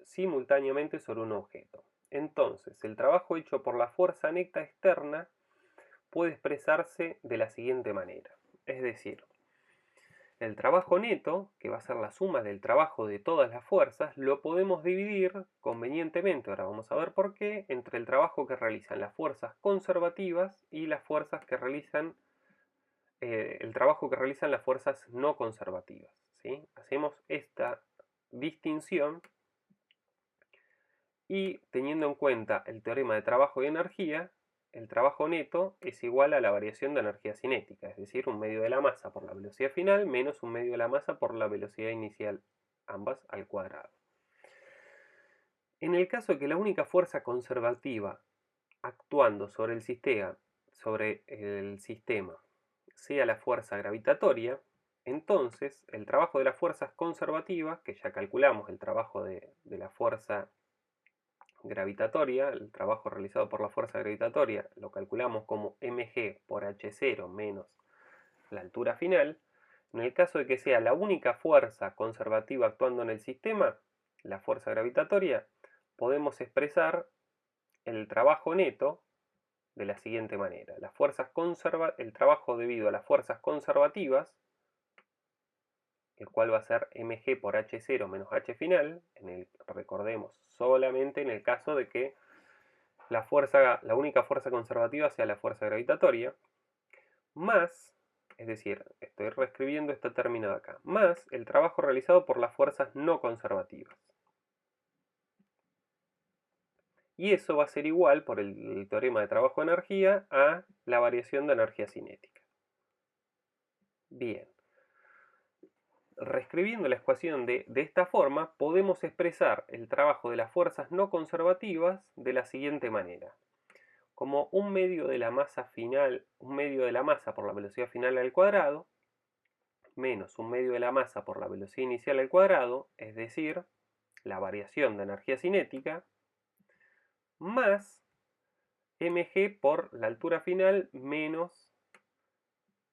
simultáneamente sobre un objeto. Entonces, el trabajo hecho por la fuerza neta externa puede expresarse de la siguiente manera. Es decir, el trabajo neto, que va a ser la suma del trabajo de todas las fuerzas, lo podemos dividir convenientemente, ahora vamos a ver por qué, entre el trabajo que realizan las fuerzas conservativas y las fuerzas que realizan el trabajo que realizan las fuerzas no conservativas, ¿sí? Hacemos esta distinción y teniendo en cuenta el teorema de trabajo y energía, el trabajo neto es igual a la variación de energía cinética, es decir, un medio de la masa por la velocidad final menos un medio de la masa por la velocidad inicial, ambas al cuadrado. En el caso de que la única fuerza conservativa actuando sobre el sistema sea la fuerza gravitatoria, entonces el trabajo de las fuerzas conservativas, que ya calculamos el trabajo de la fuerza gravitatoria, el trabajo realizado por la fuerza gravitatoria, lo calculamos como mg por h0 menos la altura final. En el caso de que sea la única fuerza conservativa actuando en el sistema, la fuerza gravitatoria, podemos expresar el trabajo neto de la siguiente manera. El trabajo debido a las fuerzas conservativas, el cual va a ser mg por h0 menos h final, recordemos, solamente en el caso de que la única fuerza conservativa sea la fuerza gravitatoria, más, es decir, estoy reescribiendo este término de acá, más el trabajo realizado por las fuerzas no conservativas. Y eso va a ser igual, por el teorema de trabajo-energía, a la variación de energía cinética. Bien. Reescribiendo la ecuación de esta forma, podemos expresar el trabajo de las fuerzas no conservativas de la siguiente manera. Como un medio de la masa por la velocidad final al cuadrado, menos un medio de la masa por la velocidad inicial al cuadrado, es decir, la variación de energía cinética, más mg por la altura final menos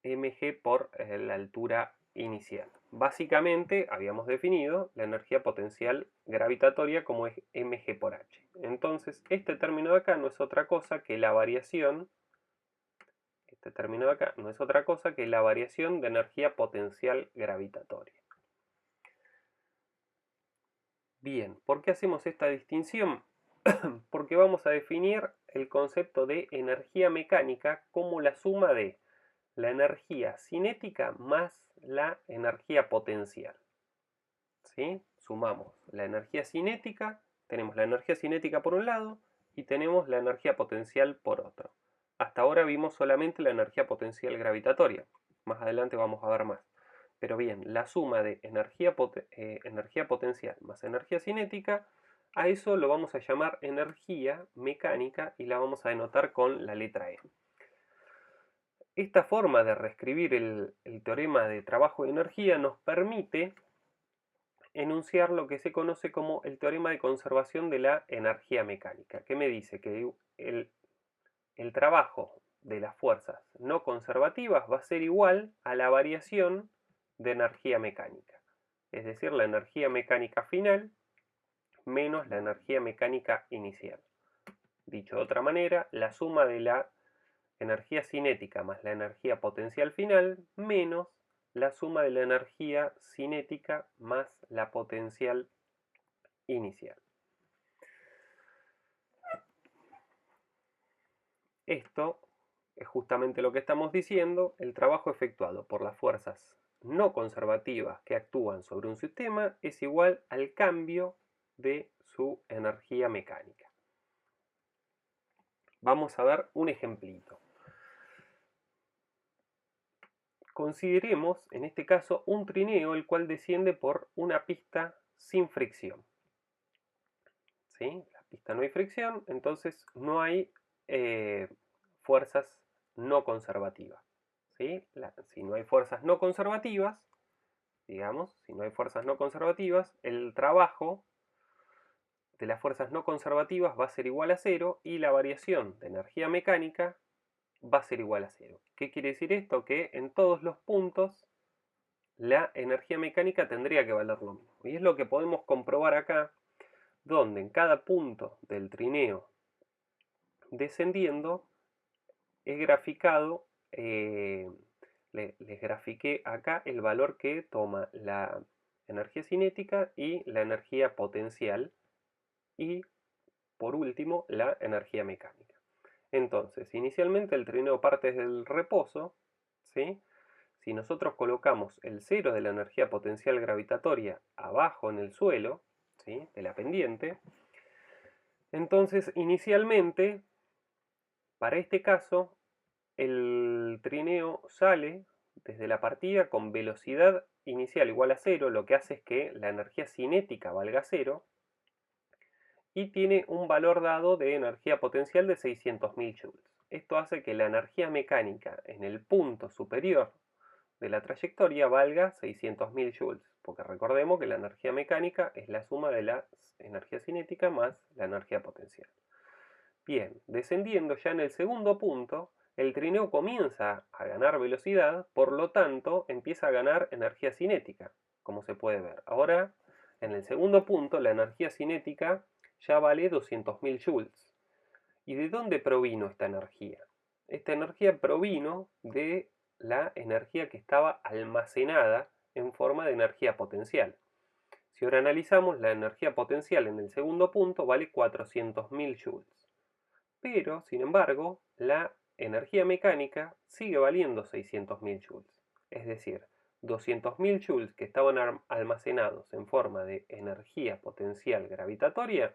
mg por la altura inicial. Básicamente habíamos definido la energía potencial gravitatoria como es mg por h. Entonces este término de acá no es otra cosa que la variación, de energía potencial gravitatoria. Bien, ¿por qué hacemos esta distinción? Porque vamos a definir el concepto de energía mecánica como la suma de la energía cinética más la energía potencial. ¿Sí? Sumamos la energía cinética, tenemos la energía cinética por un lado y tenemos la energía potencial por otro. Hasta ahora vimos solamente la energía potencial gravitatoria. Más adelante vamos a ver más. Pero bien, la suma de energía potencial más energía cinética, a eso lo vamos a llamar energía mecánica y la vamos a denotar con la letra E. Esta forma de reescribir el teorema de trabajo y energía nos permite enunciar lo que se conoce como el teorema de conservación de la energía mecánica, que me dice que el trabajo de las fuerzas no conservativas va a ser igual a la variación de energía mecánica, es decir, la energía mecánica final menos la energía mecánica inicial. Dicho de otra manera, la suma de la energía cinética más la energía potencial final menos la suma de la energía cinética más la potencial inicial. Esto es justamente lo que estamos diciendo, el trabajo efectuado por las fuerzas no conservativas que actúan sobre un sistema es igual al cambio de su energía mecánica. Vamos a ver un ejemplito. Consideremos, en este caso, un trineo el cual desciende por una pista sin fricción. ¿Sí? La pista no hay fricción, entonces no hay fuerzas no conservativas. ¿Sí? Si no hay fuerzas no conservativas, digamos, si no hay fuerzas no conservativas, el trabajo de las fuerzas no conservativas va a ser igual a cero y la variación de energía mecánica va a ser igual a cero. ¿Qué quiere decir esto? Que en todos los puntos la energía mecánica tendría que valer lo mismo. Y es lo que podemos comprobar acá, donde en cada punto del trineo descendiendo he graficado, les grafiqué acá el valor que toma la energía cinética y la energía potencial y por último la energía mecánica. Entonces, inicialmente el trineo parte desde el reposo, ¿sí? Si nosotros colocamos el cero de la energía potencial gravitatoria abajo en el suelo, ¿sí? De la pendiente, entonces inicialmente, para este caso, el trineo sale desde la partida con velocidad inicial igual a cero, lo que hace es que la energía cinética valga cero, y tiene un valor dado de energía potencial de 600.000 joules. Esto hace que la energía mecánica en el punto superior de la trayectoria valga 600.000 joules, porque recordemos que la energía mecánica es la suma de la energía cinética más la energía potencial. Bien, descendiendo ya en el segundo punto, el trineo comienza a ganar velocidad, por lo tanto empieza a ganar energía cinética, como se puede ver. Ahora, en el segundo punto, la energía cinética ya vale 200.000 joules. ¿Y de dónde provino esta energía? Esta energía provino de la energía que estaba almacenada en forma de energía potencial. Si ahora analizamos, la energía potencial en el segundo punto vale 400.000 joules. Pero, sin embargo, la energía mecánica sigue valiendo 600.000 joules. Es decir, 200.000 joules que estaban almacenados en forma de energía potencial gravitatoria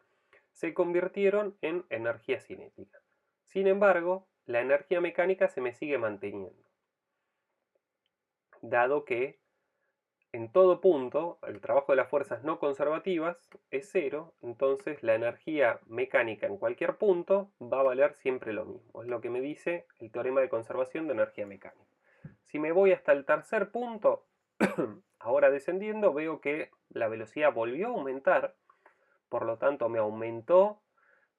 se convirtieron en energía cinética. Sin embargo, la energía mecánica se me sigue manteniendo, dado que en todo punto el trabajo de las fuerzas no conservativas es cero, entonces la energía mecánica en cualquier punto va a valer siempre lo mismo. Es lo que me dice el teorema de conservación de energía mecánica. Si me voy hasta el tercer punto, ahora descendiendo, veo que la velocidad volvió a aumentar, por lo tanto me aumentó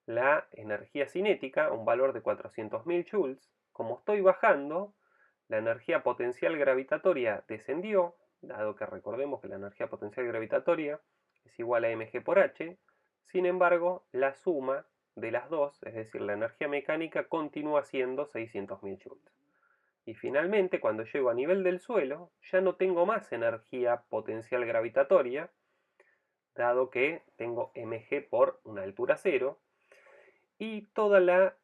la energía cinética, un valor de 400.000 joules. Como estoy bajando, la energía potencial gravitatoria descendió, dado que recordemos que la energía potencial gravitatoria es igual a mg por h. Sin embargo, la suma de las dos, es decir, la energía mecánica, continúa siendo 600.000 joules. Y finalmente, cuando llego a nivel del suelo, ya no tengo más energía potencial gravitatoria, dado que tengo mg por una altura cero, y toda la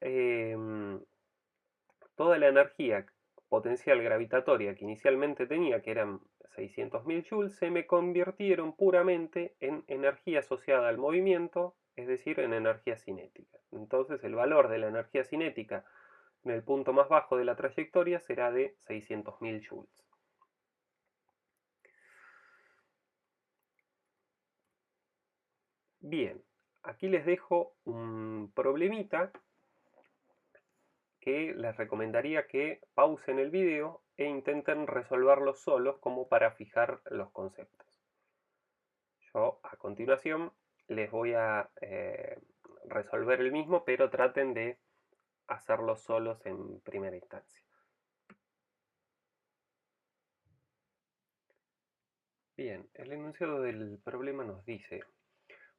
energía potencial gravitatoria que inicialmente tenía, que eran 600.000 joules, se me convirtieron puramente en energía asociada al movimiento, es decir, en energía cinética. Entonces el valor de la energía cinética en el punto más bajo de la trayectoria será de 600.000 joules. Bien, aquí les dejo un problemita que les recomendaría que pausen el video e intenten resolverlo solos como para fijar los conceptos. Yo a continuación les voy a resolver el mismo, pero traten de hacerlo solos en primera instancia. Bien, el enunciado del problema nos dice: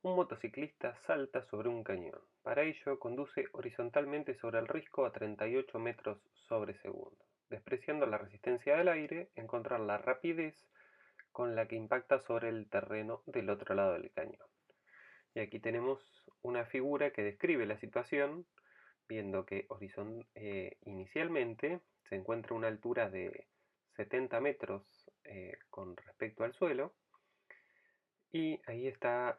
un motociclista salta sobre un cañón. Para ello, conduce horizontalmente sobre el risco a 38 metros sobre segundo. Despreciando la resistencia del aire, encontrar la rapidez con la que impacta sobre el terreno del otro lado del cañón. Y aquí tenemos una figura que describe la situación, viendo que inicialmente se encuentra a una altura de 70 metros con respecto al suelo, y ahí está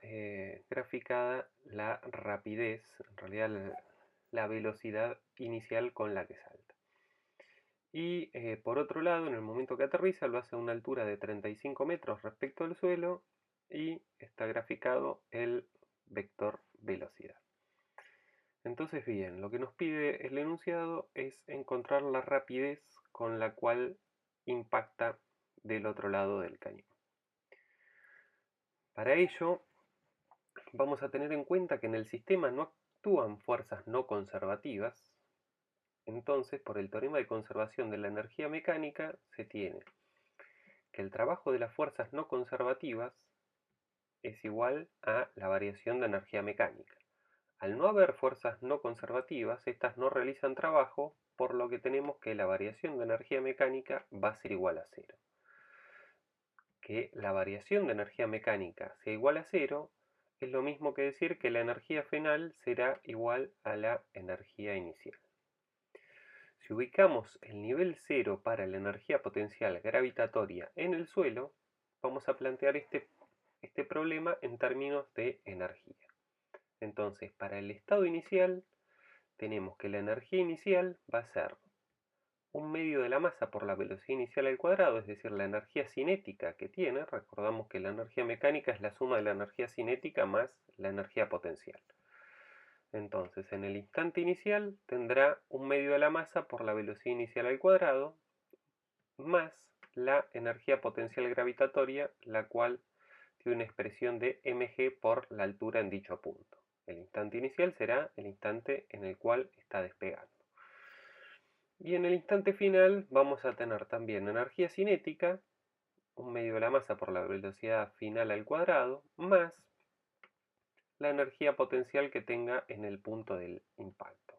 graficada la rapidez. En realidad la velocidad inicial con la que salta. Y por otro lado, en el momento que aterriza, lo hace a una altura de 35 metros respecto al suelo y está graficado el vector velocidad. Entonces, bien, lo que nos pide el enunciado es encontrar la rapidez con la cual impacta del otro lado del cañón. Para ello, vamos a tener en cuenta que en el sistema no actúan fuerzas no conservativas. Entonces, por el teorema de conservación de la energía mecánica, se tiene que el trabajo de las fuerzas no conservativas es igual a la variación de energía mecánica. Al no haber fuerzas no conservativas, estas no realizan trabajo, por lo que tenemos que la variación de energía mecánica va a ser igual a cero. Que la variación de energía mecánica sea igual a cero es lo mismo que decir que la energía final será igual a la energía inicial. Si ubicamos el nivel cero para la energía potencial gravitatoria en el suelo, vamos a plantear este problema en términos de energía. Entonces, para el estado inicial, tenemos que la energía inicial va a ser un medio de la masa por la velocidad inicial al cuadrado, es decir, la energía cinética que tiene. Recordamos que la energía mecánica es la suma de la energía cinética más la energía potencial. Entonces, en el instante inicial tendrá un medio de la masa por la velocidad inicial al cuadrado más la energía potencial gravitatoria, la cual tiene una expresión de mg por la altura en dicho punto. El instante inicial será el instante en el cual está despegando. Y en el instante final vamos a tener también energía cinética, un medio de la masa por la velocidad final al cuadrado, más la energía potencial que tenga en el punto del impacto.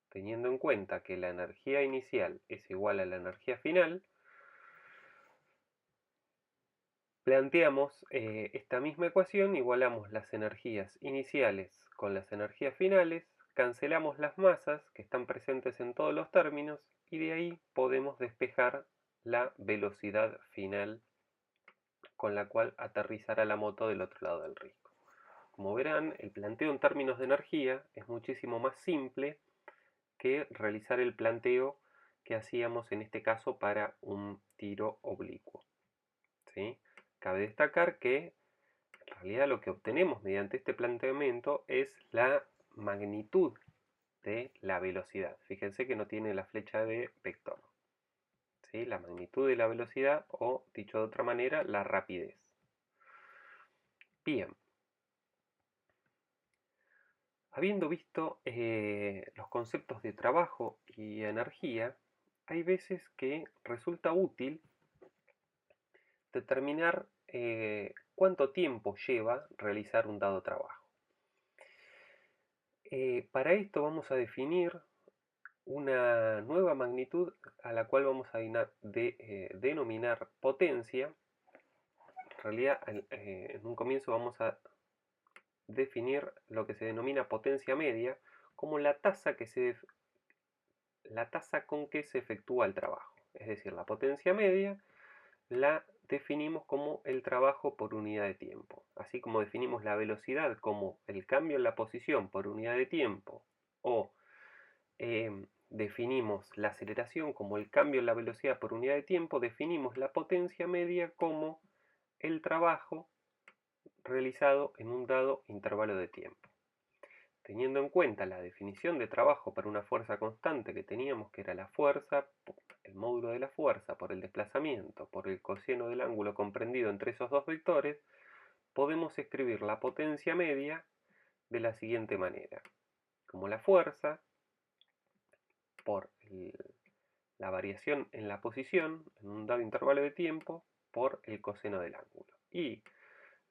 Teniendo en cuenta que la energía inicial es igual a la energía final, planteamos esta misma ecuación, igualamos las energías iniciales con las energías finales, cancelamos las masas que están presentes en todos los términos y de ahí podemos despejar la velocidad final con la cual aterrizará la moto del otro lado del risco. Como verán, el planteo en términos de energía es muchísimo más simple que realizar el planteo que hacíamos en este caso para un tiro oblicuo. ¿Sí? Cabe destacar que en realidad lo que obtenemos mediante este planteamiento es la magnitud de la velocidad. Fíjense que no tiene la flecha de vector. ¿Sí? La magnitud de la velocidad o, dicho de otra manera, la rapidez. Bien. Habiendo visto los conceptos de trabajo y energía, hay veces que resulta útil determinar cuánto tiempo lleva realizar un dado trabajo. Para esto vamos a definir una nueva magnitud a la cual vamos a denominar potencia. En realidad, en un comienzo vamos a definir lo que se denomina potencia media como la tasa con que se efectúa el trabajo. Es decir, la potencia media la definimos como el trabajo por unidad de tiempo. Así como definimos la velocidad como el cambio en la posición por unidad de tiempo, o definimos la aceleración como el cambio en la velocidad por unidad de tiempo, definimos la potencia media como el trabajo realizado en un dado intervalo de tiempo. Teniendo en cuenta la definición de trabajo para una fuerza constante que teníamos, que era la fuerza, el módulo de la fuerza por el desplazamiento, por el coseno del ángulo comprendido entre esos dos vectores, podemos escribir la potencia media de la siguiente manera. Como la fuerza por la variación en la posición en un dado intervalo de tiempo por el coseno del ángulo. Y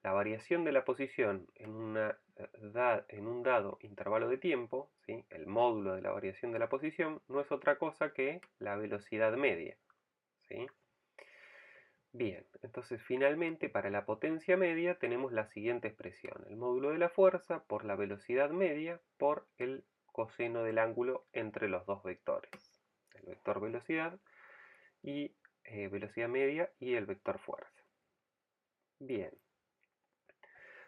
la variación de la posición en un dado intervalo de tiempo, ¿sí? El módulo de la variación de la posición, no es otra cosa que la velocidad media. ¿Sí? Bien, entonces finalmente para la potencia media tenemos la siguiente expresión. El módulo de la fuerza por la velocidad media por el coseno del ángulo entre los dos vectores. El vector velocidad y velocidad media y el vector fuerza. Bien.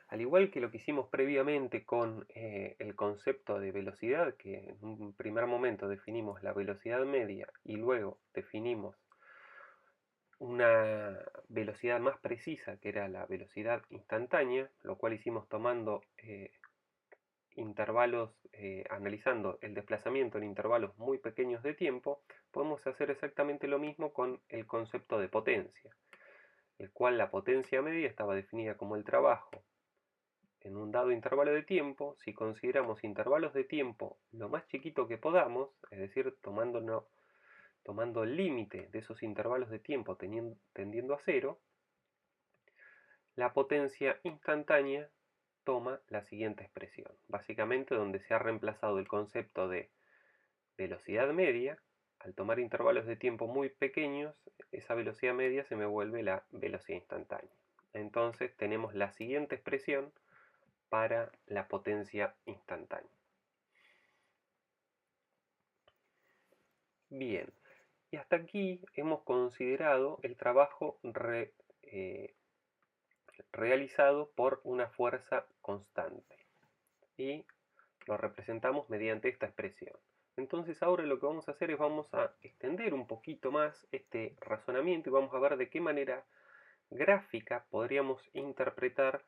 Al igual que lo que hicimos previamente con el concepto de velocidad, que en un primer momento definimos la velocidad media y luego definimos una velocidad más precisa, que era la velocidad instantánea, lo cual hicimos tomando intervalos, analizando el desplazamiento en intervalos muy pequeños de tiempo, podemos hacer exactamente lo mismo con el concepto de potencia, el cual la potencia media estaba definida como el trabajo en un dado intervalo de tiempo. Si consideramos intervalos de tiempo lo más chiquito que podamos, es decir, tomando el límite de esos intervalos de tiempo tendiendo a cero, la potencia instantánea toma la siguiente expresión, básicamente donde se ha reemplazado el concepto de velocidad media. Al tomar intervalos de tiempo muy pequeños, esa velocidad media se me vuelve la velocidad instantánea. Entonces tenemos la siguiente expresión para la potencia instantánea. Bien, y hasta aquí hemos considerado el trabajo realizado por una fuerza constante y lo representamos mediante esta expresión. Entonces ahora lo que vamos a hacer es vamos a extender un poquito más este razonamiento y vamos a ver de qué manera gráfica podríamos interpretar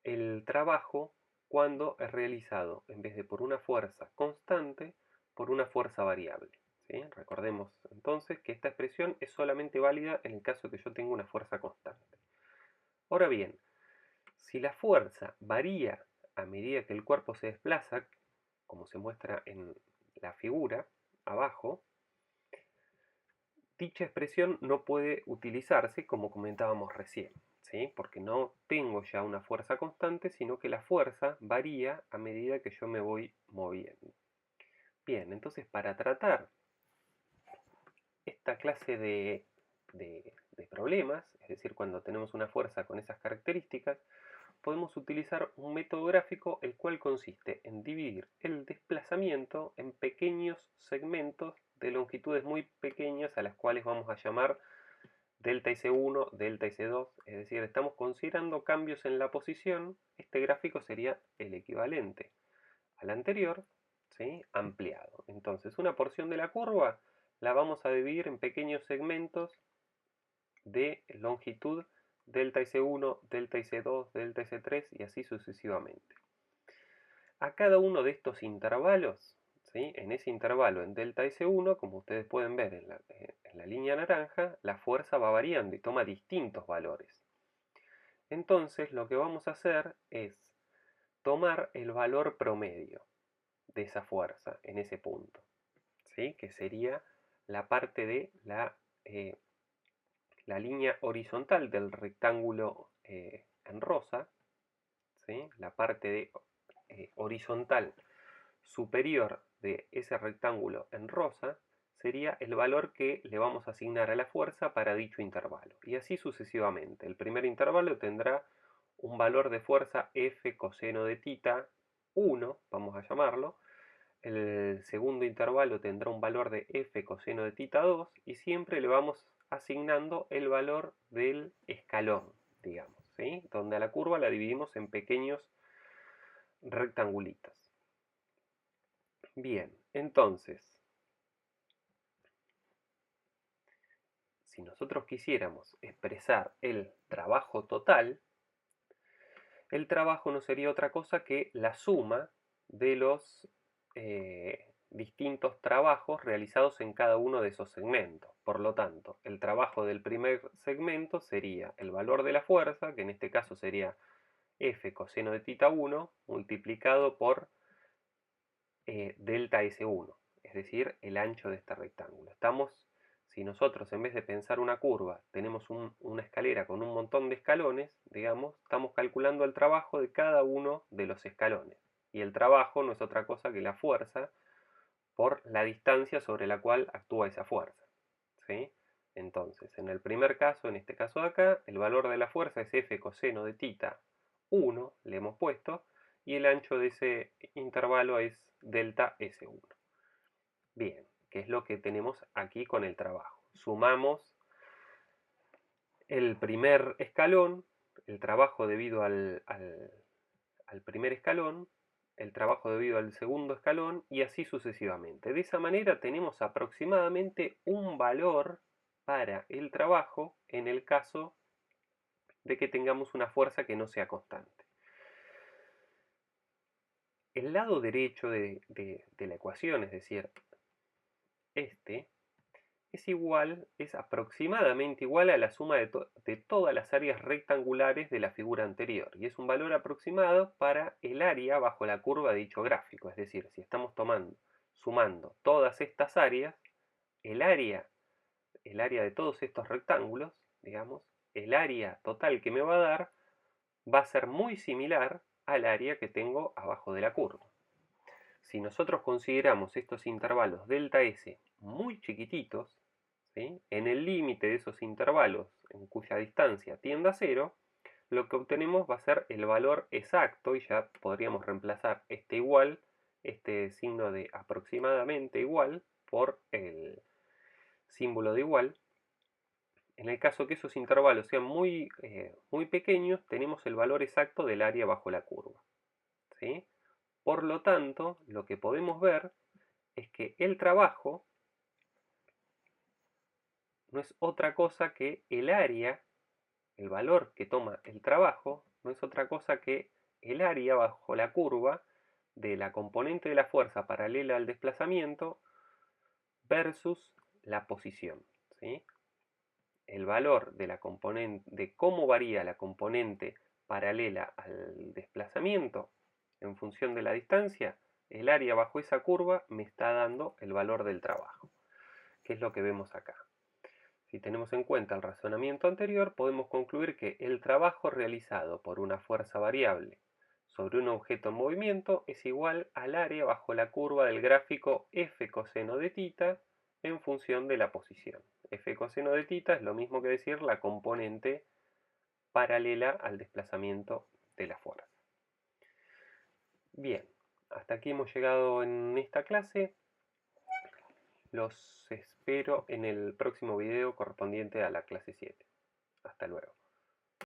el trabajo cuando es realizado, en vez de por una fuerza constante, por una fuerza variable. ¿Sí? Recordemos entonces que esta expresión es solamente válida en el caso que yo tenga una fuerza constante. Ahora bien, si la fuerza varía a medida que el cuerpo se desplaza, como se muestra en la figura abajo, dicha expresión no puede utilizarse como comentábamos recién, ¿sí? Porque no tengo ya una fuerza constante, sino que la fuerza varía a medida que yo me voy moviendo. Bien, entonces para tratar esta clase de problemas, es decir, cuando tenemos una fuerza con esas características, podemos utilizar un método gráfico el cual consiste en dividir el desplazamiento en pequeños segmentos de longitudes muy pequeñas a las cuales vamos a llamar delta S1, delta S2, es decir, estamos considerando cambios en la posición. Este gráfico sería el equivalente al anterior, ¿sí? Ampliado. Entonces, una porción de la curva la vamos a dividir en pequeños segmentos de longitud delta S1, delta S2, delta S3 y así sucesivamente. A cada uno de estos intervalos, ¿sí? En ese intervalo en delta S1, como ustedes pueden ver en la línea naranja, la fuerza va variando y toma distintos valores. Entonces lo que vamos a hacer es tomar el valor promedio de esa fuerza en ese punto, ¿sí? Que sería la parte de la línea horizontal del rectángulo en rosa, ¿sí? La parte horizontal superior de ese rectángulo en rosa sería el valor que le vamos a asignar a la fuerza para dicho intervalo. Y así sucesivamente. El primer intervalo tendrá un valor de fuerza F coseno de tita 1, vamos a llamarlo. El segundo intervalo tendrá un valor de F coseno de tita 2 y siempre le vamos asignando el valor del escalón, digamos, ¿sí? Donde a la curva la dividimos en pequeños rectangulitos. Bien, entonces, si nosotros quisiéramos expresar el trabajo total, el trabajo no sería otra cosa que la suma de los distintos trabajos realizados en cada uno de esos segmentos. Por lo tanto, el trabajo del primer segmento sería el valor de la fuerza, que en este caso sería F coseno de tita 1, multiplicado por delta S1, es decir, el ancho de este rectángulo. Si nosotros en vez de pensar una curva tenemos una escalera con un montón de escalones, digamos, estamos calculando el trabajo de cada uno de los escalones. Y el trabajo no es otra cosa que la fuerza por la distancia sobre la cual actúa esa fuerza, ¿sí? Entonces, en el primer caso, en este caso de acá, el valor de la fuerza es F coseno de tita 1, le hemos puesto, y el ancho de ese intervalo es delta S1. Bien, ¿qué es lo que tenemos aquí con el trabajo? Sumamos el primer escalón, el trabajo debido al al primer escalón, el trabajo debido al segundo escalón y así sucesivamente. De esa manera tenemos aproximadamente un valor para el trabajo en el caso de que tengamos una fuerza que no sea constante. El lado derecho de la ecuación, es decir, este, es aproximadamente igual a la suma de todas las áreas rectangulares de la figura anterior, y es un valor aproximado para el área bajo la curva de dicho gráfico. Es decir, si estamos sumando todas estas áreas, el área de todos estos rectángulos, digamos, el área total que me va a dar va a ser muy similar al área que tengo abajo de la curva. Si nosotros consideramos estos intervalos delta S muy chiquititos, ¿sí?, en el límite de esos intervalos en cuya distancia tiende a 0, lo que obtenemos va a ser el valor exacto, y ya podríamos reemplazar este signo de aproximadamente igual, por el símbolo de igual. En el caso que esos intervalos sean muy pequeños, tenemos el valor exacto del área bajo la curva, ¿sí? Por lo tanto, lo que podemos ver es que el trabajo no es otra cosa que el área, el valor que toma el trabajo, no es otra cosa que el área bajo la curva de la componente de la fuerza paralela al desplazamiento versus la posición, ¿sí? El valor de la componente, de cómo varía la componente paralela al desplazamiento en función de la distancia, el área bajo esa curva me está dando el valor del trabajo, que es lo que vemos acá. Si tenemos en cuenta el razonamiento anterior, podemos concluir que el trabajo realizado por una fuerza variable sobre un objeto en movimiento es igual al área bajo la curva del gráfico f coseno de θ en función de la posición. F coseno de θ es lo mismo que decir la componente paralela al desplazamiento de la fuerza. Bien, hasta aquí hemos llegado en esta clase. Los espero en el próximo video correspondiente a la clase 7. Hasta luego.